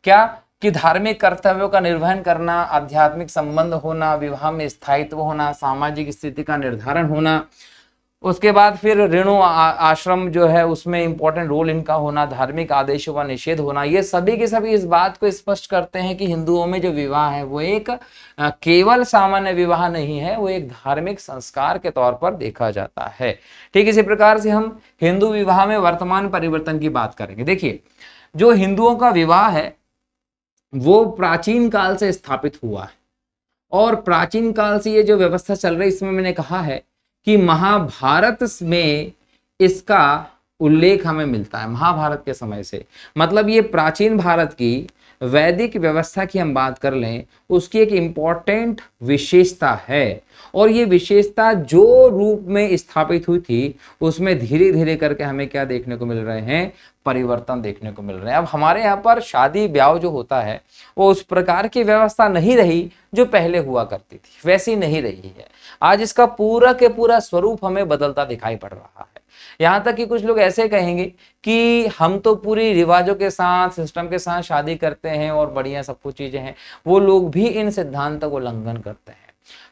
क्या कि धार्मिक कर्तव्यों का निर्वहन करना, आध्यात्मिक संबंध होना, विवाह में स्थायित्व होना, सामाजिक स्थिति का निर्धारण होना, उसके बाद फिर ऋणों आश्रम जो है उसमें इंपॉर्टेंट रोल इनका होना, धार्मिक आदेशों का निषेध होना, ये सभी के सभी इस बात को स्पष्ट करते हैं कि हिंदुओं में जो विवाह है वो एक केवल सामान्य विवाह नहीं है, वो एक धार्मिक संस्कार के तौर पर देखा जाता है। ठीक इसी प्रकार से हम हिंदू विवाह में वर्तमान परिवर्तन की बात करेंगे। देखिए, जो हिंदुओं का विवाह है वो प्राचीन काल से स्थापित हुआ है, और प्राचीन काल से ये जो व्यवस्था चल रही है इसमें मैंने कहा है कि महाभारत में इसका उल्लेख हमें मिलता है, महाभारत के समय से। मतलब ये प्राचीन भारत की वैदिक व्यवस्था की हम बात कर लें, उसकी एक इंपॉर्टेंट विशेषता है, और ये विशेषता जो रूप में स्थापित हुई थी उसमें धीरे धीरे करके हमें क्या देखने को मिल रहे हैं? परिवर्तन देखने को मिल रहे हैं। अब हमारे यहाँ पर शादी ब्याह जो होता है वो उस प्रकार की व्यवस्था नहीं रही जो पहले हुआ करती थी, वैसी नहीं रही है। आज इसका पूरा के पूरा स्वरूप हमें बदलता दिखाई पड़ रहा है। यहाँ तक कि कुछ लोग ऐसे कहेंगे कि हम तो पूरी रिवाजों के साथ, सिस्टम के साथ शादी करते हैं और बढ़िया सब कुछ चीजें हैं, वो लोग भी इन सिद्धांतों को उल्लंघन करते हैं।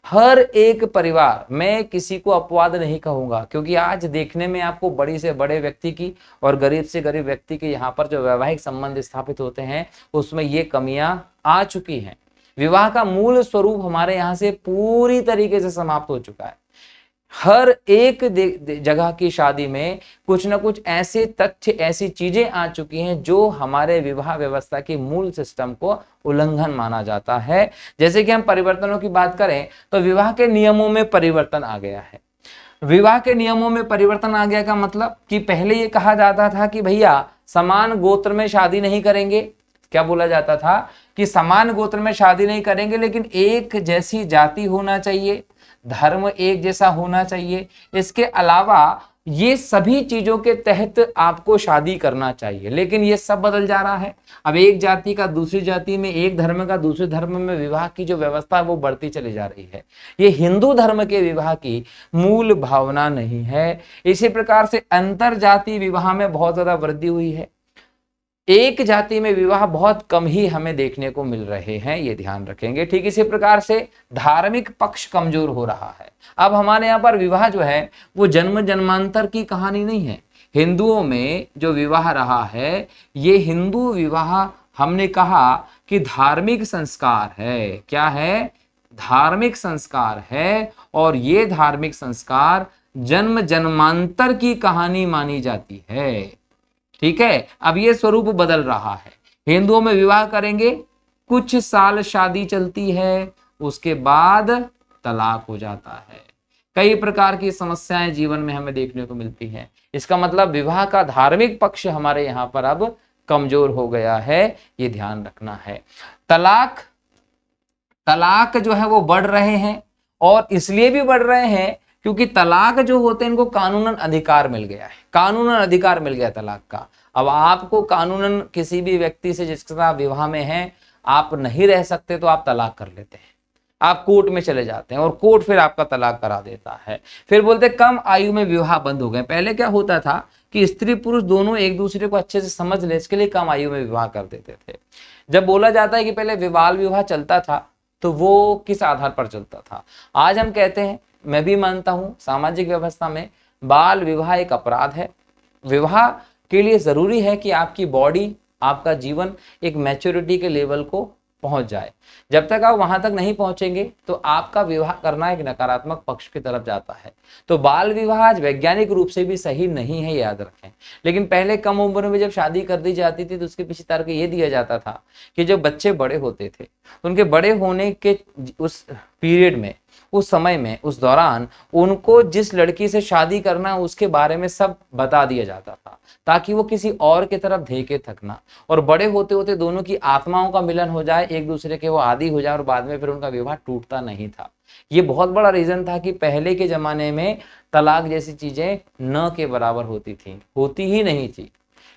हर एक परिवार, मैं किसी को अपवाद नहीं कहूंगा, क्योंकि आज देखने में आपको बड़ी से बड़े व्यक्ति की और गरीब से गरीब व्यक्ति के यहाँ पर जो वैवाहिक संबंध स्थापित होते हैं उसमें ये कमियां आ चुकी हैं। विवाह का मूल स्वरूप हमारे यहाँ से पूरी तरीके से समाप्त हो चुका है। हर एक जगह की शादी में कुछ ना कुछ ऐसे तथ्य, ऐसी चीजें आ चुकी हैं जो हमारे विवाह व्यवस्था की मूल सिस्टम को उल्लंघन माना जाता है। जैसे कि हम परिवर्तनों की बात करें तो विवाह के नियमों में परिवर्तन आ गया है। विवाह के नियमों में परिवर्तन आ गया का मतलब कि पहले ये कहा जाता था कि भैया समान गोत्र में शादी नहीं करेंगे। क्या बोला जाता था? कि समान गोत्र में शादी नहीं करेंगे, लेकिन एक जैसी जाति होना चाहिए, धर्म एक जैसा होना चाहिए, इसके अलावा ये सभी चीजों के तहत आपको शादी करना चाहिए। लेकिन ये सब बदल जा रहा है। अब एक जाति का दूसरी जाति में, एक धर्म का दूसरे धर्म में विवाह की जो व्यवस्था है वो बढ़ती चली जा रही है। ये हिंदू धर्म के विवाह की मूल भावना नहीं है। इसी प्रकार से अंतर जाति विवाह में बहुत ज्यादा वृद्धि हुई है। एक जाति में विवाह बहुत कम ही हमें देखने को मिल रहे हैं, ये ध्यान रखेंगे। ठीक इसी प्रकार से धार्मिक पक्ष कमजोर हो रहा है। अब हमारे यहाँ पर विवाह जो है वो जन्म जन्मांतर की कहानी नहीं है। हिंदुओं में जो विवाह रहा है ये हिंदू विवाह, हमने कहा कि धार्मिक संस्कार है। क्या है? धार्मिक संस्कार है, और ये धार्मिक संस्कार जन्म जन्मांतर की कहानी मानी जाती है। ठीक है, अब ये स्वरूप बदल रहा है। हिंदुओं में विवाह करेंगे, कुछ साल शादी चलती है, उसके बाद तलाक हो जाता है। कई प्रकार की समस्याएं जीवन में हमें देखने को मिलती हैं। इसका मतलब विवाह का धार्मिक पक्ष हमारे यहाँ पर अब कमजोर हो गया है, ये ध्यान रखना है। तलाक जो है वो बढ़ रहे हैं, और इसलिए भी बढ़ रहे हैं क्योंकि तलाक जो होते हैं इनको कानूनन अधिकार मिल गया है। कानूनन अधिकार मिल गया तलाक का। अब आपको कानूनन किसी भी व्यक्ति से जिसके साथ विवाह में है आप नहीं रह सकते तो आप तलाक कर लेते हैं, आप कोर्ट में चले जाते हैं और कोर्ट फिर आपका तलाक करा देता है। फिर बोलते कम आयु में विवाह बंद हो गए। पहले क्या होता था कि स्त्री पुरुष दोनों एक दूसरे को अच्छे से समझ ले, इसके लिए कम आयु में विवाह कर देते थे। जब बोला जाता है कि पहले बाल विवाह चलता था तो वो किस आधार पर चलता था? आज हम कहते हैं, मैं भी मानता हूं, सामाजिक व्यवस्था में बाल विवाह एक अपराध है। विवाह के लिए जरूरी है कि आपकी बॉडी, आपका जीवन एक मैच्योरिटी के लेवल को पहुंच जाए। जब तक आप वहां तक नहीं पहुंचेंगे तो आपका विवाह करना एक नकारात्मक पक्ष की तरफ जाता है। तो बाल विवाह आज वैज्ञानिक रूप से भी सही नहीं है, याद रखें। लेकिन पहले कम उम्र में जब शादी कर दी जाती थी तो उसके पीछे तर्क ये दिया जाता था कि जब बच्चे बड़े होते थे तो उनके बड़े होने के उस पीरियड में, उस समय में, उस दौरान उनको जिस लड़की से शादी करना है उसके बारे में सब बता दिया जाता था, ताकि वो किसी और की तरफ देखे थकना, और बड़े होते होते दोनों की आत्माओं का मिलन हो जाए, एक दूसरे के वो आदी हो जाए और बाद में फिर उनका विवाह टूटता नहीं था। ये बहुत बड़ा रीजन था कि पहले के जमाने में तलाक जैसी चीजें न के बराबर होती थी, होती ही नहीं थी।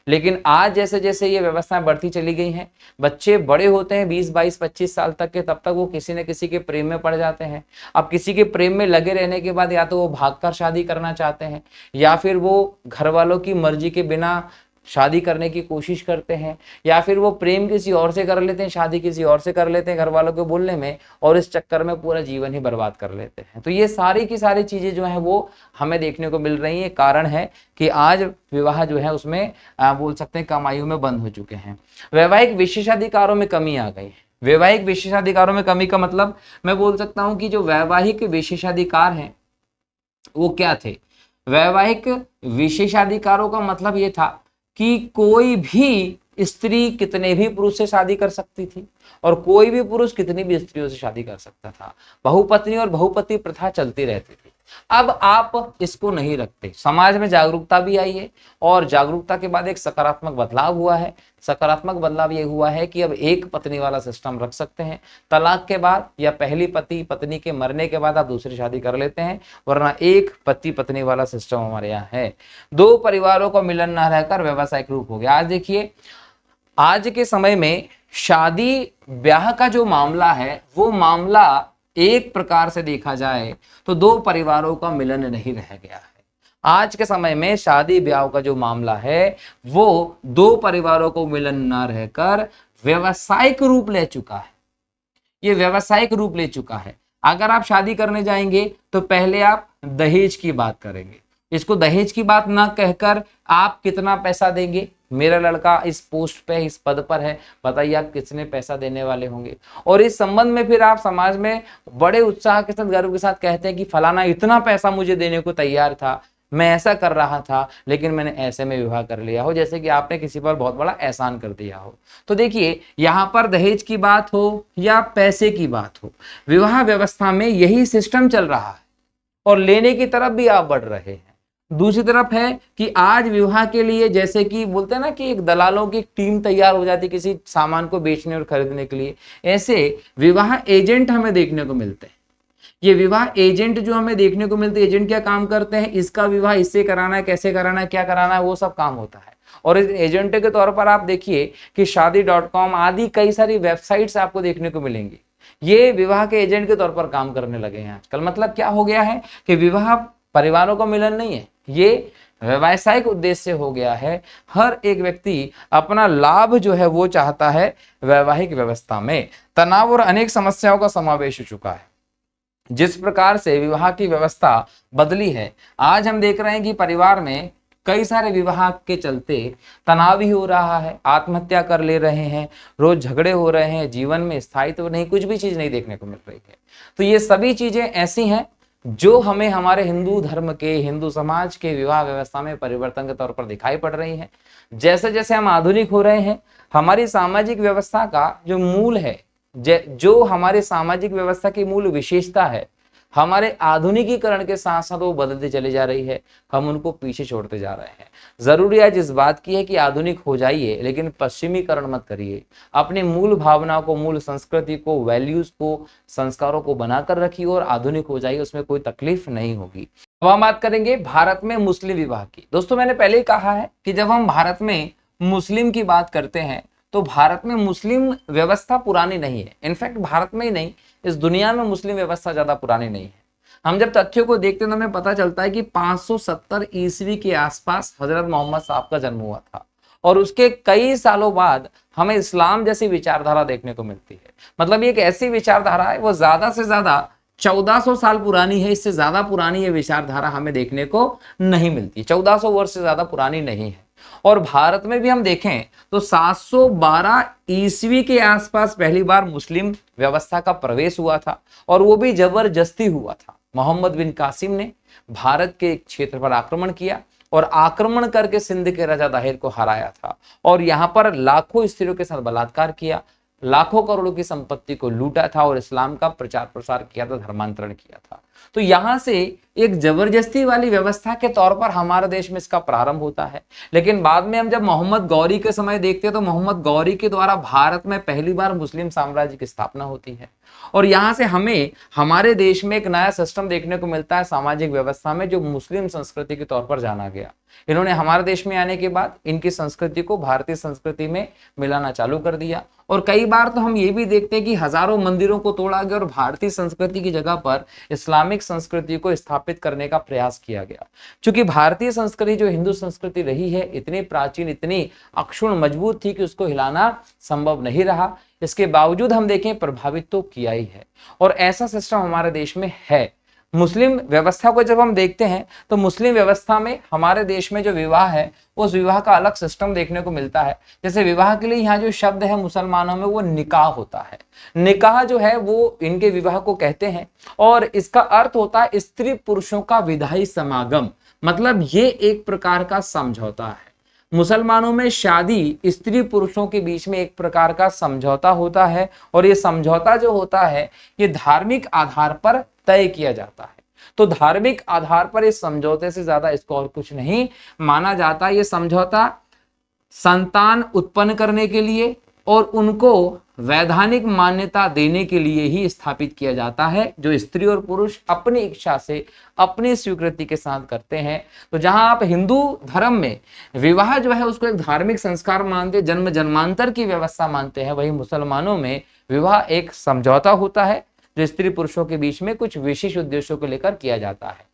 लेकिन आज जैसे जैसे ये व्यवस्थाएं बढ़ती चली गई हैं, बच्चे बड़े होते हैं 20, 22, 25 साल तक के, तब तक वो किसी न किसी के प्रेम में पड़ जाते हैं। अब किसी के प्रेम में लगे रहने के बाद या तो वो भागकर शादी करना चाहते हैं या फिर वो घर वालों की मर्जी के बिना शादी करने की कोशिश करते हैं, या फिर वो प्रेम किसी और से कर लेते हैं, शादी किसी और से कर लेते हैं घर वालों के बोलने में, और इस चक्कर में पूरा जीवन ही बर्बाद कर लेते हैं। तो ये सारी की सारी चीजें जो है वो हमें देखने को मिल रही है। कारण है कि आज विवाह जो है उसमें बोल सकते हैं कम आयु में बंद हो चुके हैं। वैवाहिक विशेषाधिकारों में कमी आ गई है। वैवाहिक विशेषाधिकारों में कमी का मतलब मैं बोल सकता हूं कि जो वैवाहिक विशेषाधिकार हैं वो क्या थे? वैवाहिक विशेषाधिकारों का मतलब ये था कि कोई भी स्त्री कितने भी पुरुष से शादी कर सकती थी और कोई भी पुरुष कितनी भी स्त्रियों से शादी कर सकता था। बहुपत्नी और बहुपति प्रथा चलती रहती थी। अब आप इसको नहीं रखते। समाज में जागरूकता भी आई है और जागरूकता के बाद एक सकारात्मक बदलाव हुआ है। सकारात्मक बदलाव ये हुआ है कि अब एक पत्नी वाला सिस्टम रख सकते हैं। तलाक के बाद या पहली पति पत्नी के मरने के बाद आप दूसरी शादी कर लेते हैं, वरना एक पति पत्नी वाला सिस्टम हमारे यहाँ है। दो परिवारों को मिलन न रहकर व्यवसायिक रूप हो गया। आज देखिए, आज के समय में शादी ब्याह का जो मामला है वो मामला एक प्रकार से देखा जाए तो दो परिवारों का मिलन नहीं रह गया है। आज के समय में शादी ब्याह का जो मामला है वो दो परिवारों को मिलन न रहकर व्यवसायिक रूप ले चुका है। ये व्यवसायिक रूप ले चुका है। अगर आप शादी करने जाएंगे तो पहले आप दहेज की बात करेंगे। इसको दहेज की बात ना कहकर आप कितना पैसा देंगे, मेरा लड़का इस पोस्ट पे, इस पद पर है, बताइए आप कितने पैसा देने वाले होंगे। और इस संबंध में फिर आप समाज में बड़े उत्साह के साथ, गर्व के साथ कहते हैं कि फलाना इतना पैसा मुझे देने को तैयार था, मैं ऐसा कर रहा था, लेकिन मैंने ऐसे में विवाह कर लिया हो, जैसे कि आपने किसी पर बहुत बड़ा एहसान कर दिया हो। तो देखिए, यहाँ पर दहेज की बात हो या पैसे की बात हो, विवाह व्यवस्था में यही सिस्टम चल रहा है और लेने की तरफ भी आप बढ़ रहे हैं। दूसरी तरफ है कि आज विवाह के लिए, जैसे कि बोलते हैं ना कि एक दलालों की टीम तैयार हो जाती है किसी सामान को बेचने और खरीदने के लिए, ऐसे विवाह एजेंट हमें देखने को मिलते हैं। ये विवाह एजेंट जो हमें देखने को मिलते हैं, एजेंट क्या काम करते हैं? इसका विवाह इससे कराना है, कैसे कराना है, क्या कराना है, वो सब काम होता है। और इस एजेंट के तौर पर आप देखिए कि शादी.com आदि कई सारी वेबसाइट्स आपको देखने को मिलेंगी, ये विवाह के एजेंट के तौर पर काम करने लगे हैं आजकल। मतलब क्या हो गया है कि विवाह परिवारों का मिलन नहीं है, ये व्यवसायिक उद्देश्य से हो गया है। हर एक व्यक्ति अपना लाभ जो है वो चाहता है। वैवाहिक व्यवस्था में तनाव और अनेक समस्याओं का समावेश हो चुका है। जिस प्रकार से विवाह की व्यवस्था बदली है, आज हम देख रहे हैं कि परिवार में कई सारे विवाह के चलते तनाव ही हो रहा है, आत्महत्या कर ले रहे हैं, रोज झगड़े हो रहे हैं, जीवन में स्थायित्व नहीं, कुछ भी चीज नहीं देखने को मिल रही है। तो ये सभी चीजें ऐसी हैं जो हमें हमारे हिंदू धर्म के, हिंदू समाज के विवाह व्यवस्था में परिवर्तन के तौर पर दिखाई पड़ रही है। जैसे जैसे हम आधुनिक हो रहे हैं, हमारी सामाजिक व्यवस्था का जो मूल है, जो हमारे सामाजिक व्यवस्था की मूल विशेषता है, हमारे आधुनिकीकरण के साथ साथ वो बदलती चली जा रही है, हम उनको पीछे छोड़ते जा रहे हैं। जरूरी आज इस बात की है कि आधुनिक हो जाइए, लेकिन पश्चिमीकरण मत करिए। अपनी मूल भावनाओं को, मूल संस्कृति को, वैल्यूज को, संस्कारों को बनाकर रखिए और आधुनिक हो जाइए, उसमें कोई तकलीफ नहीं होगी। अब हम बात करेंगे भारत में मुस्लिम विवाह की। दोस्तों, मैंने पहले ही कहा है कि जब हम भारत में मुस्लिम की बात करते हैं तो भारत में मुस्लिम व्यवस्था पुरानी नहीं है। इनफैक्ट भारत में ही नहीं, इस दुनिया में मुस्लिम व्यवस्था ज्यादा पुरानी नहीं है। हम जब तथ्यों को देखते हैं तो हमें पता चलता है कि 570 ईस्वी के आसपास हजरत मोहम्मद साहब का जन्म हुआ था और उसके कई सालों बाद हमें इस्लाम जैसी विचारधारा देखने को मिलती है। मतलब ये एक ऐसी विचारधारा है वो ज्यादा से ज्यादा 1400 साल पुरानी है, इससे ज्यादा पुरानी ये विचारधारा हमें देखने को नहीं मिलती, 1400 वर्ष से ज्यादा पुरानी नहीं है। और भारत में भी हम देखें तो 712 ईस्वी के आसपास पहली बार मुस्लिम व्यवस्था का प्रवेश हुआ था और वो भी जबरदस्ती हुआ था। मोहम्मद बिन कासिम ने भारत के एक क्षेत्र पर आक्रमण किया और आक्रमण करके सिंध के राजा दाहिर को हराया था और यहाँ पर लाखों स्त्रियों के साथ बलात्कार किया, लाखों करोड़ों की संपत्ति को लूटा था और इस्लाम का प्रचार प्रसार किया था, धर्मांतरण किया था। तो यहां से एक जबरदस्ती वाली व्यवस्था के तौर पर हमारे देश में इसका प्रारंभ होता है। लेकिन बाद में हम जब मोहम्मद गौरी के समय देखते हैं तो मोहम्मद गौरी के द्वारा भारत में पहली बार मुस्लिम साम्राज्य की स्थापना होती है और यहां से हमें हमारे देश में एक नया सिस्टम देखने को मिलता है सामाजिक व्यवस्था में, जो मुस्लिम संस्कृति के तौर पर जाना गया। इन्होंने हमारे देश में आने के बाद इनकी संस्कृति को भारतीय संस्कृति में मिलाना चालू कर दिया और कई बार तो हम ये भी देखते हैं कि हजारों मंदिरों को तोड़ा गया और भारतीय संस्कृति की जगह पर इस्लामिक संस्कृति को स्थापित करने का प्रयास किया गया। क्योंकि भारतीय संस्कृति जो हिंदू संस्कृति रही है इतनी प्राचीन, इतनी अक्षुण्ण मजबूत थी कि उसको हिलाना संभव नहीं रहा। इसके बावजूद हम देखें प्रभावित तो किया ही है और ऐसा सिस्टम हमारे देश में है। मुस्लिम व्यवस्था को जब हम देखते हैं तो मुस्लिम व्यवस्था में हमारे देश में जो विवाह है उस विवाह का अलग सिस्टम देखने को मिलता है। जैसे विवाह के लिए यहाँ जो शब्द है मुसलमानों में वो निकाह होता है। निकाह जो है वो इनके विवाह को कहते हैं और इसका अर्थ होता है स्त्री पुरुषों का विधायी समागम। मतलब ये एक प्रकार का समझौता है। मुसलमानों में शादी स्त्री पुरुषों के बीच में एक प्रकार का समझौता होता है और ये समझौता जो होता है ये धार्मिक आधार पर तय किया जाता है। तो धार्मिक आधार पर इस समझौते से ज्यादा इसको और कुछ नहीं माना जाता। ये समझौता संतान उत्पन्न करने के लिए और उनको वैधानिक मान्यता देने के लिए ही स्थापित किया जाता है, जो स्त्री और पुरुष अपनी इच्छा से अपनी स्वीकृति के साथ करते हैं। तो जहां आप हिंदू धर्म में विवाह जो है उसको एक धार्मिक संस्कार मानते, जन्म जन्मांतर की व्यवस्था मानते हैं, वही मुसलमानों में विवाह एक समझौता होता है जो स्त्री पुरुषों के बीच में कुछ विशेष उद्देश्यों को लेकर किया जाता है।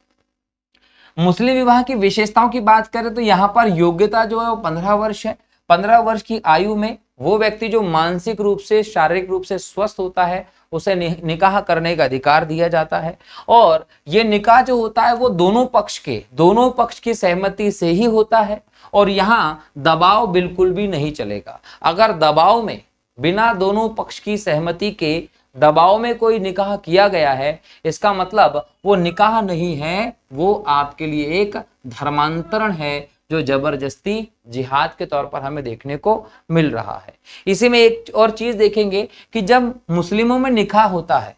मुस्लिम विवाह की विशेषताओं की बात करें तो यहाँ पर योग्यता जो है वो 15 वर्ष है। 15 वर्ष की आयु में वो व्यक्ति जो मानसिक रूप से शारीरिक रूप से स्वस्थ होता है उसे निकाह करने का अधिकार दिया जाता है और ये निकाह जो होता है वो दोनों पक्ष की सहमति से ही होता है और यहाँ दबाव बिल्कुल भी नहीं चलेगा। अगर दबाव में बिना दोनों पक्ष की सहमति के दबाव में कोई निकाह किया गया है इसका मतलब वो निकाह नहीं है, वो आपके लिए एक धर्मांतरण है जो जबरदस्ती जिहाद के तौर पर हमें देखने को मिल रहा है। इसी में एक और चीज देखेंगे कि जब मुस्लिमों में निकाह होता है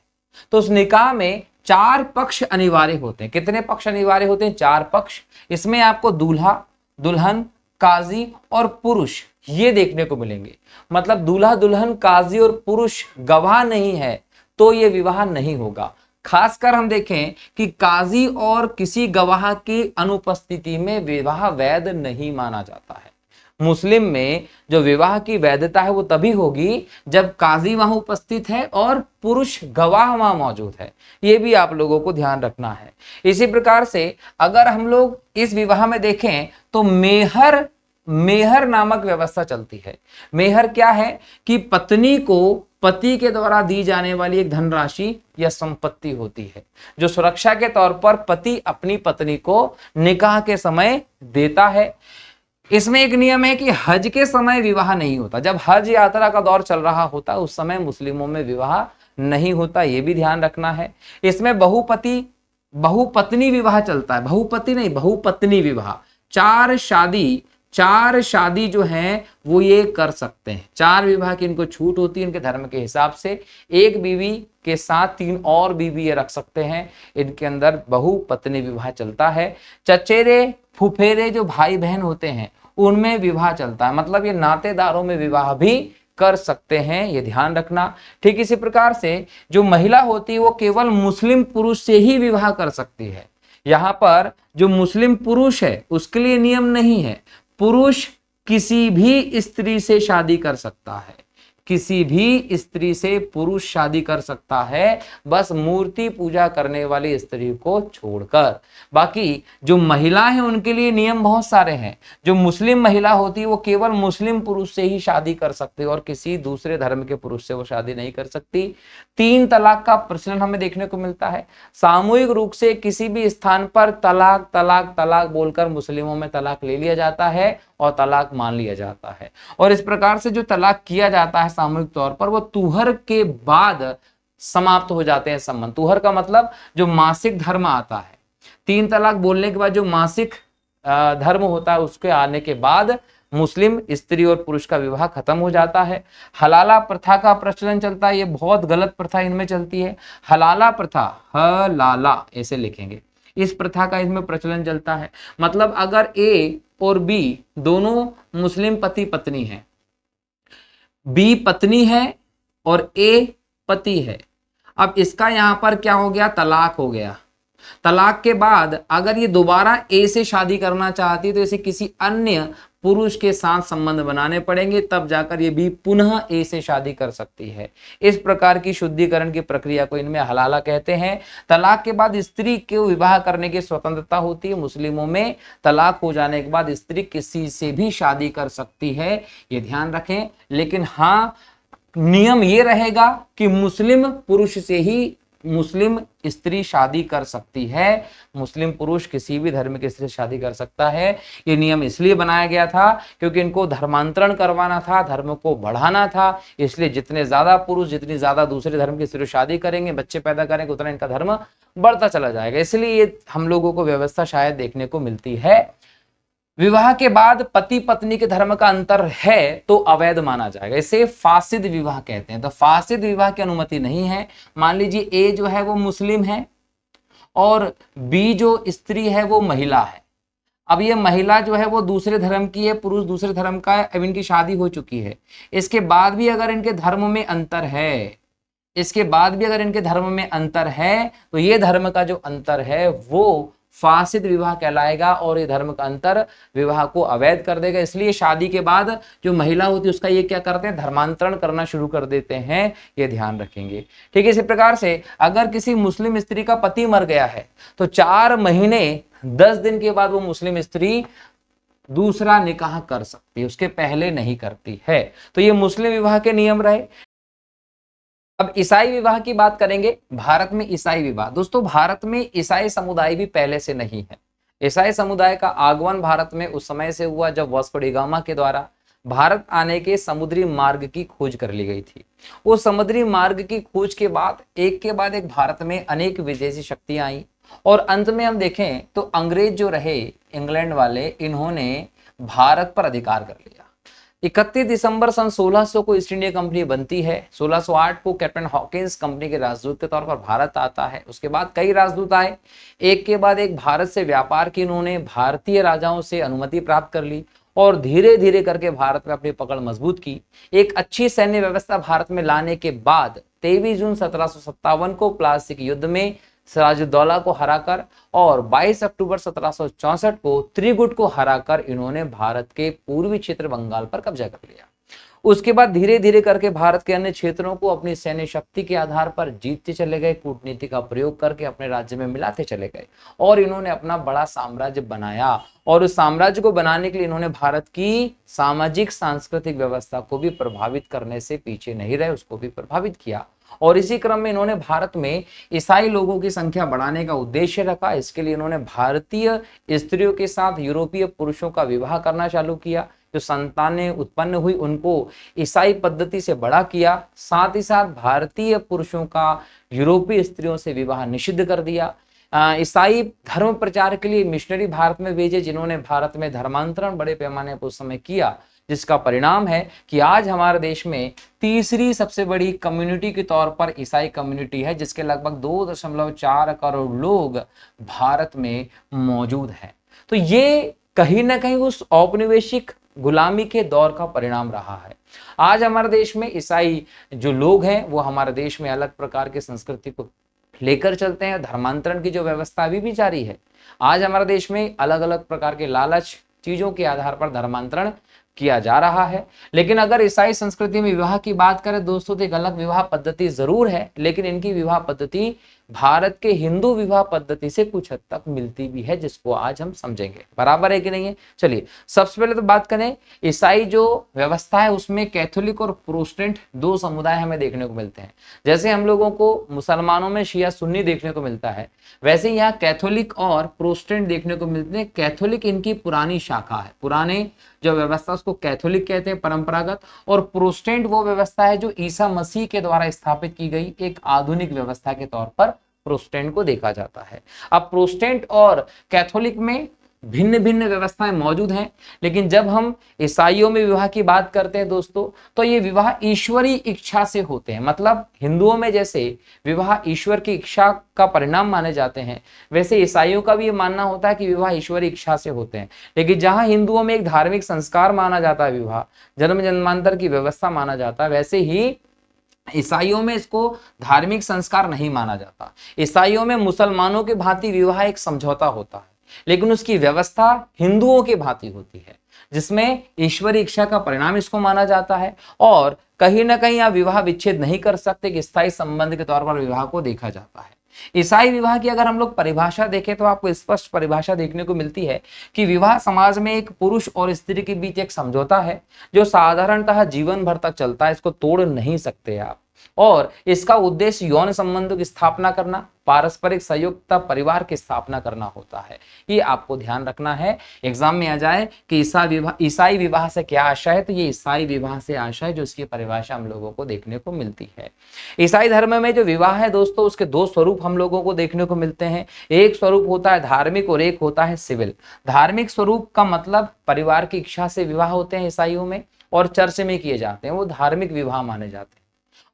तो उस निकाह में 4 पक्ष अनिवार्य होते हैं। कितने पक्ष अनिवार्य होते हैं? 4 पक्ष। इसमें आपको दूल्हा, दुल्हन, काजी और पुरुष ये देखने को मिलेंगे। मतलब दूल्हा, दुल्हन, काजी और पुरुष गवाह नहीं है तो ये विवाह नहीं होगा। खासकर हम देखें कि काजी और किसी गवाह की अनुपस्थिति में विवाह वैध नहीं माना जाता है। मुस्लिम में जो विवाह की वैधता है वो तभी होगी जब काजी वहां उपस्थित है और पुरुष गवाह वहां मौजूद है। ये भी आप लोगों को ध्यान रखना है। इसी प्रकार से अगर हम लोग इस विवाह में देखें तो मेहर नामक व्यवस्था चलती है। मेहर क्या है कि पत्नी को पति के द्वारा दी जाने वाली एक धनराशि या संपत्ति होती है जो सुरक्षा के तौर पर पति अपनी पत्नी को निकाह के समय देता है। इसमें एक नियम है कि हज के समय विवाह नहीं होता। जब हज यात्रा का दौर चल रहा होता है उस समय मुस्लिमों में विवाह नहीं होता, ये भी ध्यान रखना है। इसमें बहुपत्नी विवाह चलता है। बहुपति नहीं, बहुपत्नी विवाह। 4 शादी जो है वो ये कर सकते हैं। 4 विवाह की इनको छूट होती है इनके धर्म के हिसाब से। एक बीवी के साथ 3 और बीवी ये रख सकते हैं। इनके अंदर बहुपत्नी विवाह चलता है। चचेरे फुफेरे जो भाई बहन होते हैं उनमें विवाह चलता है। मतलब ये नातेदारों में विवाह भी कर सकते हैं, ये ध्यान रखना। ठीक इसी प्रकार से जो महिला होती है वो केवल मुस्लिम पुरुष से ही विवाह कर सकती है। यहाँ पर जो मुस्लिम पुरुष है उसके लिए नियम नहीं है। पुरुष किसी भी स्त्री से शादी कर सकता है। किसी भी स्त्री से पुरुष शादी कर सकता है, बस मूर्ति पूजा करने वाली स्त्री को छोड़कर। बाकी जो महिला है उनके लिए नियम बहुत सारे हैं। जो मुस्लिम महिला होती है वो केवल मुस्लिम पुरुष से ही शादी कर सकती है और किसी दूसरे धर्म के पुरुष से वो शादी नहीं कर सकती। 3 तलाक का प्रचलन हमें देखने को मिलता है। सामूहिक रूप से किसी भी स्थान पर तलाक तलाक तलाक बोलकर मुस्लिमों में तलाक ले लिया जाता है और तलाक मान लिया जाता है। और इस प्रकार से जो तलाक किया जाता है सामूहिक तौर पर, वो तुहर के बाद समाप्त हो जाते हैं संबंध। तुहर का मतलब जो मासिक धर्म आता है। 3 तलाक बोलने के बाद जो मासिक धर्म होता है उसके आने के बाद मुस्लिम स्त्री और पुरुष का विवाह खत्म हो जाता है। हलाला प्रथा का प्रचलन चलता है। ये बहुत गलत प्रथा इनमें चलती है। हलाला प्रथा, हलाला ऐसे लिखेंगे, इस प्रथा का इसमें प्रचलन चलता है। मतलब अगर ए और बी दोनों मुस्लिम पति पत्नी हैं, बी पत्नी है और ए पति है, अब इसका यहां पर क्या हो गया, तलाक हो गया। तलाक के बाद अगर ये दोबारा ए से शादी करना चाहती है तो इसे किसी अन्य पुरुष के साथ संबंध बनाने पड़ेंगे, तब जाकर ये भी पुनः ए से शादी कर सकती है। इस प्रकार की शुद्धिकरण की प्रक्रिया को इनमें हलाला कहते हैं। तलाक के बाद स्त्री को विवाह करने की स्वतंत्रता होती है। मुस्लिमों में तलाक हो जाने के बाद स्त्री किसी से भी शादी कर सकती है, ये ध्यान रखें। लेकिन हाँ, नियम ये रहेगा कि मुस्लिम पुरुष से ही मुस्लिम स्त्री शादी कर सकती है। मुस्लिम पुरुष किसी भी धर्म की स्त्री शादी कर सकता है। ये नियम इसलिए बनाया गया था क्योंकि इनको धर्मांतरण करवाना था, धर्म को बढ़ाना था। इसलिए जितने ज्यादा पुरुष, जितनी ज्यादा दूसरे धर्म की स्त्री शादी करेंगे, बच्चे पैदा करेंगे, उतना इनका धर्म बढ़ता चला जाएगा। इसलिए ये हम लोगों को व्यवस्था शायद देखने को मिलती है। विवाह के बाद पति पत्नी के धर्म का अंतर है तो अवैध माना जाएगा। इसे फासिद विवाह कहते हैं। तो फासिद विवाह की अनुमति नहीं है। मान लीजिए ए जो है वो मुस्लिम है और बी जो स्त्री है वो महिला है। अब ये महिला जो है वो दूसरे धर्म की है, पुरुष दूसरे धर्म का है, अब इनकी शादी हो चुकी है। इसके बाद भी अगर इनके धर्म में अंतर है, इसके बाद भी अगर इनके धर्म में अंतर है तो ये धर्म का जो अंतर है वो फासिद विवाह कहलाएगा और ये धर्म का अंतर विवाह को अवैध कर देगा। इसलिए शादी के बाद जो महिला होती है उसका ये क्या करते हैं, धर्मांतरण करना शुरू कर देते हैं। ये ध्यान रखेंगे, ठीक है। इसी प्रकार से अगर किसी मुस्लिम स्त्री का पति मर गया है तो 4 महीने 10 दिन के बाद वो मुस्लिम स्त्री दूसरा निकाह कर सकती है, उसके पहले नहीं करती है। तो ये मुस्लिम विवाह के नियम रहे। अब ईसाई विवाह की बात करेंगे। भारत में ईसाई विवाह, दोस्तों भारत में ईसाई समुदाय भी पहले से नहीं है। ईसाई समुदाय का आगमन भारत में उस समय से हुआ जब वास्को डी गामा के द्वारा भारत आने के समुद्री मार्ग की खोज कर ली गई थी। उस समुद्री मार्ग की खोज के बाद एक के बाद एक भारत में अनेक विदेशी शक्तियां आई और अंत में हम देखें तो अंग्रेज जो रहे, इंग्लैंड वाले, इन्होंने भारत पर अधिकार कर लिया। 31 दिसंबर सन 1600 को ईस्ट इंडिया कंपनी बनती है। 1608 को कैप्टन हॉकिंस कंपनी के राजदूत के तौर पर भारत आता है। उसके बाद कई राजदूत आए, एक के बाद एक भारत से व्यापार की इन्होंने भारतीय राजाओं से अनुमति प्राप्त कर ली और धीरे धीरे करके भारत में अपनी पकड़ मजबूत की। एक अच्छी सैन्य व्यवस्था भारत में लाने के बाद 23 जून 1757 को प्लासी के युद्ध में सिराजुद्दौला को हराकर और 22 अक्टूबर 1764 को त्रिगुट को हराकर इन्होंने भारत के पूर्वी क्षेत्र बंगाल पर कब्जा कर लिया। उसके बाद धीरे धीरे करके भारत के अन्य क्षेत्रों को अपनी सैन्य शक्ति के आधार पर जीतते चले गए, कूटनीति का प्रयोग करके अपने राज्य में मिलाते चले गए और इन्होंने अपना बड़ा साम्राज्य बनाया। और उस साम्राज्य को बनाने के लिए इन्होंने भारत की सामाजिक सांस्कृतिक व्यवस्था को भी प्रभावित करने से पीछे नहीं रहे, उसको भी प्रभावित किया। और इसी क्रम में इन्होंने भारत में ईसाई लोगों की संख्या बढ़ाने का उद्देश्य रखा। इसके लिए इन्होंने भारतीय स्त्रियों के साथ यूरोपीय पुरुषों का विवाह करना चालू किया। जो संतानें उत्पन्न हुई उनको ईसाई पद्धति से बड़ा किया। साथ ही साथ भारतीय पुरुषों का यूरोपीय स्त्रियों से विवाह निषिद्ध कर दिया। ईसाई धर्म प्रचार के लिए मिशनरी भारत में भेजे, जिन्होंने भारत में धर्मांतरण बड़े पैमाने पर उस समय किया, जिसका परिणाम है कि आज हमारे देश में तीसरी सबसे बड़ी कम्युनिटी के तौर पर ईसाई कम्युनिटी है, जिसके लगभग 2.4 करोड़ लोग भारत में मौजूद हैं। तो ये कहीं ना कहीं उस औपनिवेशिक गुलामी के दौर का परिणाम रहा है। आज हमारे देश में ईसाई जो लोग हैं वो हमारे देश में अलग प्रकार की संस्कृति को लेकर चलते हैं। धर्मांतरण की जो व्यवस्था अभी भी जारी है। आज हमारे देश में अलग अलग प्रकार के लालच चीजों के आधार पर धर्मांतरण किया जा रहा है। लेकिन अगर ईसाई संस्कृति में विवाह की बात करें दोस्तों, तो एक अलग विवाह पद्धति जरूर है, लेकिन इनकी विवाह पद्धति भारत के हिंदू विवाह पद्धति से कुछ हद तक मिलती भी है, जिसको आज हम समझेंगे। बराबर है कि नहीं है? चलिए सबसे पहले तो बात करें, ईसाई जो व्यवस्था है उसमें कैथोलिक और प्रोटेस्टेंट दो समुदाय हमें देखने को मिलते हैं। जैसे हम लोगों को मुसलमानों में शिया सुन्नी देखने को मिलता है, वैसे यहाँ कैथोलिक और प्रोटेस्टेंट देखने को मिलते हैं। कैथोलिक इनकी पुरानी शाखा है, पुराने जो व्यवस्था उसको कैथोलिक कहते हैं, परंपरागत, और प्रोटेस्टेंट वो व्यवस्था है जो ईसा मसीह के द्वारा स्थापित की गई एक आधुनिक व्यवस्था के तौर पर प्रोटेस्टेंट को देखा जाता है। अब प्रोटेस्टेंट और कैथोलिक में भिन्न भिन्न व्यवस्थाएं मौजूद हैं, लेकिन जब हम ईसाइयों में विवाह की बात करते हैं दोस्तों, तो ये विवाह ईश्वरीय इच्छा से होते हैं। मतलब हिंदुओं में जैसे विवाह ईश्वर की इच्छा का परिणाम माने जाते हैं, वैसे ईसाइयों का भी ये मानना होता है कि विवाह ईश्वरीय इच्छा से होते हैं। लेकिन जहां हिंदुओं में एक धार्मिक संस्कार माना जाता है, विवाह जन्म जन्मांतर की व्यवस्था माना जाता है, वैसे ही ईसाइयों में इसको धार्मिक संस्कार नहीं माना जाता। ईसाइयों में मुसलमानों के भांति विवाह एक समझौता होता है, लेकिन उसकी व्यवस्था हिंदुओं के भांति होती है, जिसमें ईश्वरी इच्छा का परिणाम इसको माना जाता है। और कहीं ना कहीं आप विवाह विच्छेद नहीं कर सकते, कि स्थायी संबंध के तौर पर विवाह को देखा जाता है। ईसाई विवाह की अगर हम लोग परिभाषा देखें तो आपको स्पष्ट परिभाषा देखने को मिलती है कि विवाह समाज में एक पुरुष और स्त्री के बीच एक समझौता है, जो साधारणतः जीवन भर तक चलता है, इसको तोड़ नहीं सकते आप। और इसका उद्देश्य यौन संबंधों की स्थापना करना, पारस्परिक संयुक्त परिवार की स्थापना करना होता है। ये आपको ध्यान रखना है, एग्जाम में आ जाए कि ईसाई विवाह से क्या आशय है, तो ये ईसाई विवाह से आशय, जो इसकी परिभाषा हम लोगों को देखने को मिलती है। ईसाई धर्म में जो विवाह है दोस्तों, उसके दो स्वरूप हम लोगों को देखने को मिलते हैं। एक स्वरूप होता है धार्मिक और एक होता है सिविल। धार्मिक स्वरूप का मतलब परिवार की इच्छा से विवाह होते हैं ईसाइयों में, और चर्च में किए जाते हैं, वो धार्मिक विवाह माने जाते हैं।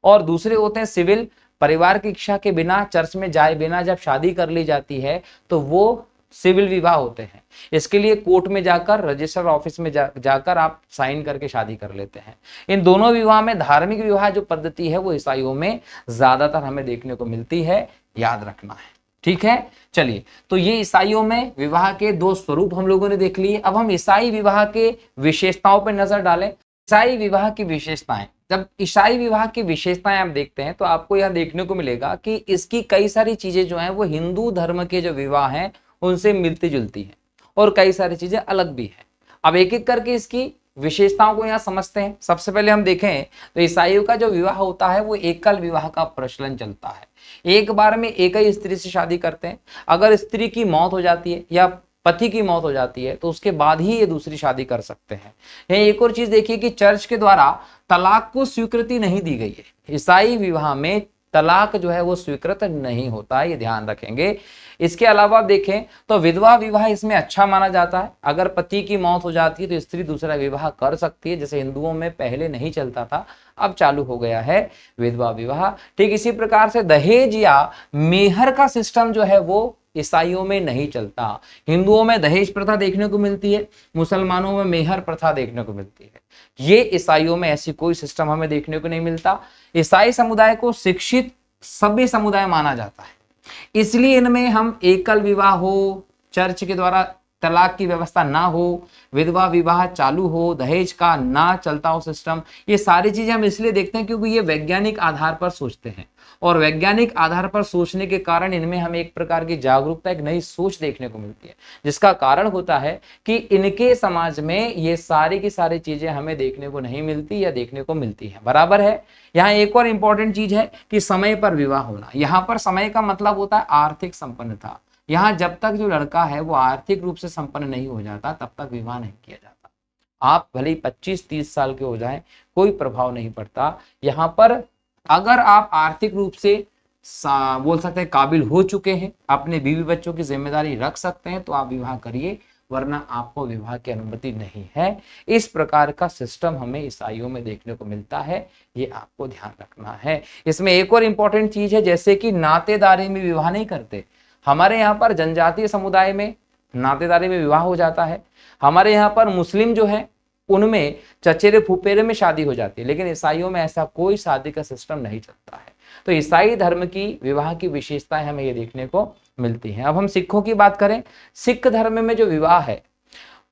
और दूसरे होते हैं सिविल, परिवार की इच्छा के बिना, चर्च में जाए बिना जब शादी कर ली जाती है तो वो सिविल विवाह होते हैं। इसके लिए कोर्ट में जाकर, रजिस्टर ऑफिस में जाकर आप साइन करके शादी कर लेते हैं। इन दोनों विवाह में धार्मिक विवाह जो पद्धति है वो ईसाइयों में ज्यादातर हमें देखने को मिलती है, याद रखना है। ठीक है, चलिए, तो ये ईसाइयों में विवाह के दो स्वरूप हम लोगों ने देख लिए। अब हम ईसाई विवाह के विशेषताओं पर नजर डालें। ईसाई विवाह की विशेषताएं, जब ईसाई विवाह की विशेषताएं आप देखते हैं तो आपको यह देखने को मिलेगा कि इसकी कई सारी चीजें जो हैं वो हिंदू धर्म के जो विवाह हैं उनसे मिलती जुलती हैं, और कई सारी चीजें अलग भी हैं। अब एक एक करके इसकी विशेषताओं को यहाँ समझते हैं। सबसे पहले हम देखें तो ईसाइयों का जो विवाह होता है वो एकल विवाह का प्रचलन चलता है। एक बार में एक ही स्त्री से शादी करते हैं। अगर स्त्री की मौत हो जाती है या पति की मौत हो जाती है तो उसके बाद ही ये दूसरी शादी कर सकते हैं। यही एक और चीज देखिए कि चर्च के द्वारा तलाक को स्वीकृति नहीं दी गई है। ईसाई विवाह में तलाक जो है वो स्वीकृत नहीं होता है, ये ध्यान रखेंगे। इसके अलावा देखें तो विधवा विवाह इसमें अच्छा माना जाता है। अगर पति की मौत हो जाती है तो स्त्री दूसरा विवाह कर सकती है, जैसे हिंदुओं में पहले नहीं चलता था, अब चालू हो गया है विधवा विवाह। ठीक इसी प्रकार से दहेज या मेहर का सिस्टम जो है वो ईसाइयों में नहीं चलता। हिंदुओं में दहेज प्रथा देखने को मिलती है, मुसलमानों में मेहर प्रथा देखने को मिलती है। ये ईसाइयों में ऐसी कोई सिस्टम हमें देखने को नहीं मिलता। ईसाई समुदाय को शिक्षित सभ्य समुदाय माना जाता है, इसलिए इनमें हम एकल विवाह हो, चर्च के द्वारा तलाक की व्यवस्था ना हो, विधवा विवाह चालू हो, दहेज का ना चलता हो सिस्टम, ये सारी चीजें हम इसलिए देखते हैं क्योंकि ये वैज्ञानिक आधार पर सोचते हैं, और वैज्ञानिक आधार पर सोचने के कारण इनमें हमें एक प्रकार की जागरूकता, एक नई सोच देखने को मिलती है, जिसका कारण होता है कि इनके समाज में ये सारी की सारी चीजें हमें देखने को नहीं मिलती या देखने को मिलती है। बराबर है। यहाँ एक और इंपॉर्टेंट चीज है कि समय पर विवाह होना। यहाँ पर समय का मतलब होता है आर्थिक संपन्नता। यहाँ जब तक जो लड़का है वो आर्थिक रूप से संपन्न नहीं हो जाता तब तक विवाह नहीं किया जाता। आप भले ही 25-30 साल के हो जाएं, कोई प्रभाव नहीं पड़ता। यहाँ पर अगर आप आर्थिक रूप से बोल सकते हैं काबिल हो चुके हैं, अपने बीवी बच्चों की जिम्मेदारी रख सकते हैं, तो आप विवाह करिए, वरना आपको विवाह की अनुमति नहीं है। इस प्रकार का सिस्टम हमें ईसाइयों में देखने को मिलता है, ये आपको ध्यान रखना है। इसमें एक और इंपॉर्टेंट चीज है, जैसे कि नातेदारी में विवाह नहीं करते। हमारे यहाँ पर जनजातीय समुदाय में नातेदारी में विवाह हो जाता है। हमारे यहाँ पर मुस्लिम जो है उनमें चचेरे फुफेरे में शादी हो जाती है, लेकिन ईसाइयों में ऐसा कोई शादी का सिस्टम नहीं चलता है। तो ईसाई धर्म की विवाह की विशेषताएं हमें ये देखने को मिलती हैं। अब हम सिखों की बात करें। सिख धर्म में जो विवाह है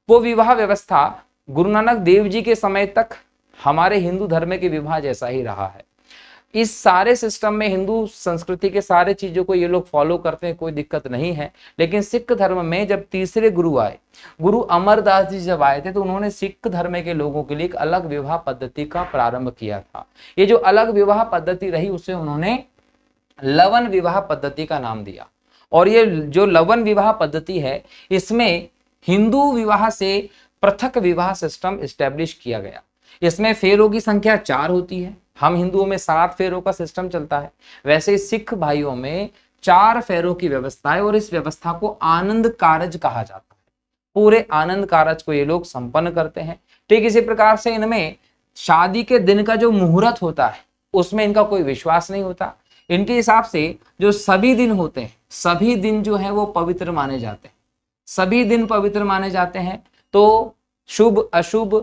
वो विवाह व्यवस्था गुरु नानक देव जी के समय तक हमारे हिंदू धर्म के विवाह जैसा ही रहा है। इस सारे सिस्टम में हिंदू संस्कृति के सारे चीजों को ये लोग फॉलो करते हैं, कोई दिक्कत नहीं है। लेकिन सिख धर्म में जब तीसरे गुरु आए, गुरु अमरदास जी जब आए थे, तो उन्होंने सिख धर्म के लोगों के लिए एक अलग विवाह पद्धति का प्रारंभ किया था। ये जो अलग विवाह पद्धति रही, उसे उन्होंने लवन विवाह पद्धति का नाम दिया। और ये जो लवन विवाह पद्धति है, इसमें हिंदू विवाह से पृथक विवाह सिस्टम एस्टेब्लिश किया गया। इसमें फेरों की संख्या 4 होती है। हम हिंदुओं में 7 फेरों का सिस्टम चलता है, वैसे सिख भाइयों में 4 फेरों की व्यवस्था है और इस व्यवस्था को आनंद कारज कहा जाता है। पूरे आनंद कारज को ये लोग संपन्न करते हैं। ठीक इसी प्रकार से इनमें शादी के दिन का जो मुहूर्त होता है, उसमें इनका कोई विश्वास नहीं होता। इनके हिसाब से जो सभी दिन होते हैं, सभी दिन जो है वो पवित्र माने जाते हैं, सभी दिन पवित्र माने जाते हैं। तो शुभ अशुभ,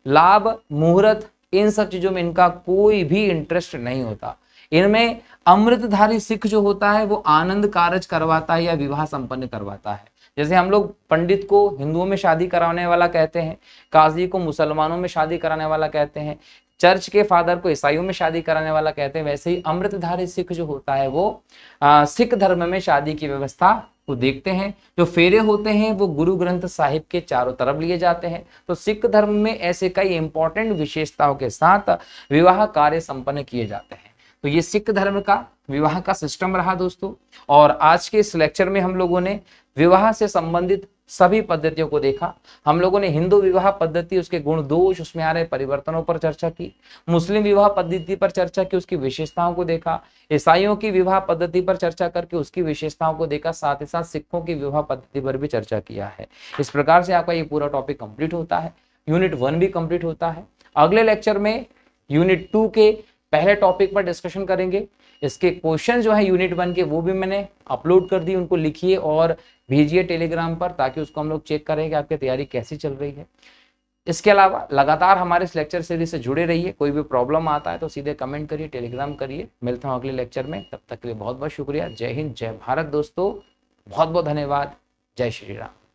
लाभ, मुहूर्त, इन सब चीजों में इनका कोई भी इंटरेस्ट नहीं होता। इनमें अमृतधारी सिख जो होता है वो आनंद कारज करवाता है या विवाह संपन्न करवाता है। जैसे हम लोग पंडित को हिंदुओं में शादी कराने वाला कहते हैं, काजी को मुसलमानों में शादी कराने वाला कहते हैं, चर्च के फादर को ईसाइयों में शादी कराने वाला कहते हैं, वैसे ही अमृतधारी सिख जो होता है वो सिख धर्म में शादी की व्यवस्था को देखते हैं। जो फेरे होते हैं वो गुरु ग्रंथ साहिब के चारों तरफ लिए जाते हैं। तो सिख धर्म में ऐसे कई इंपॉर्टेंट विशेषताओं के साथ विवाह कार्य संपन्न किए जाते हैं। तो ये सिख धर्म का विवाह का सिस्टम रहा दोस्तों। और आज के इस लेक्चर में हम लोगों ने विवाह से संबंधित सभी पद्धतियों को देखा। हम लोगों ने हिंदू विवाह पद्धति, उसके गुण दोष, उसमें आ रहे परिवर्तनों पर चर्चा की। मुस्लिम विवाह पद्धति पर चर्चा की, उसकी विशेषताओं को देखा। ईसाइयों की विवाह पद्धति पर चर्चा करके उसकी विशेषताओं को देखा। साथ ही साथ सिखों की विवाह पद्धति पर भी चर्चा किया है। इस प्रकार से आपका ये पूरा टॉपिक कंप्लीट होता है। यूनिट 1 भी कंप्लीट होता है। अगले लेक्चर में यूनिट 2 के पहले टॉपिक पर डिस्कशन करेंगे। इसके क्वेश्चन जो है यूनिट 1 के, वो भी मैंने अपलोड कर दिए, उनको लिखिए और भेजिए टेलीग्राम पर, ताकि उसको हम लोग चेक करें कि आपकी तैयारी कैसी चल रही है। इसके अलावा लगातार हमारे इस लेक्चर सीरीज से जुड़े रहिए। कोई भी प्रॉब्लम आता है तो सीधे कमेंट करिए, टेलीग्राम करिए। मिलता हूँ अगले लेक्चर में, तब तक के लिए बहुत बहुत शुक्रिया। जय हिंद, जय भारत दोस्तों, बहुत बहुत धन्यवाद। जय श्री राम।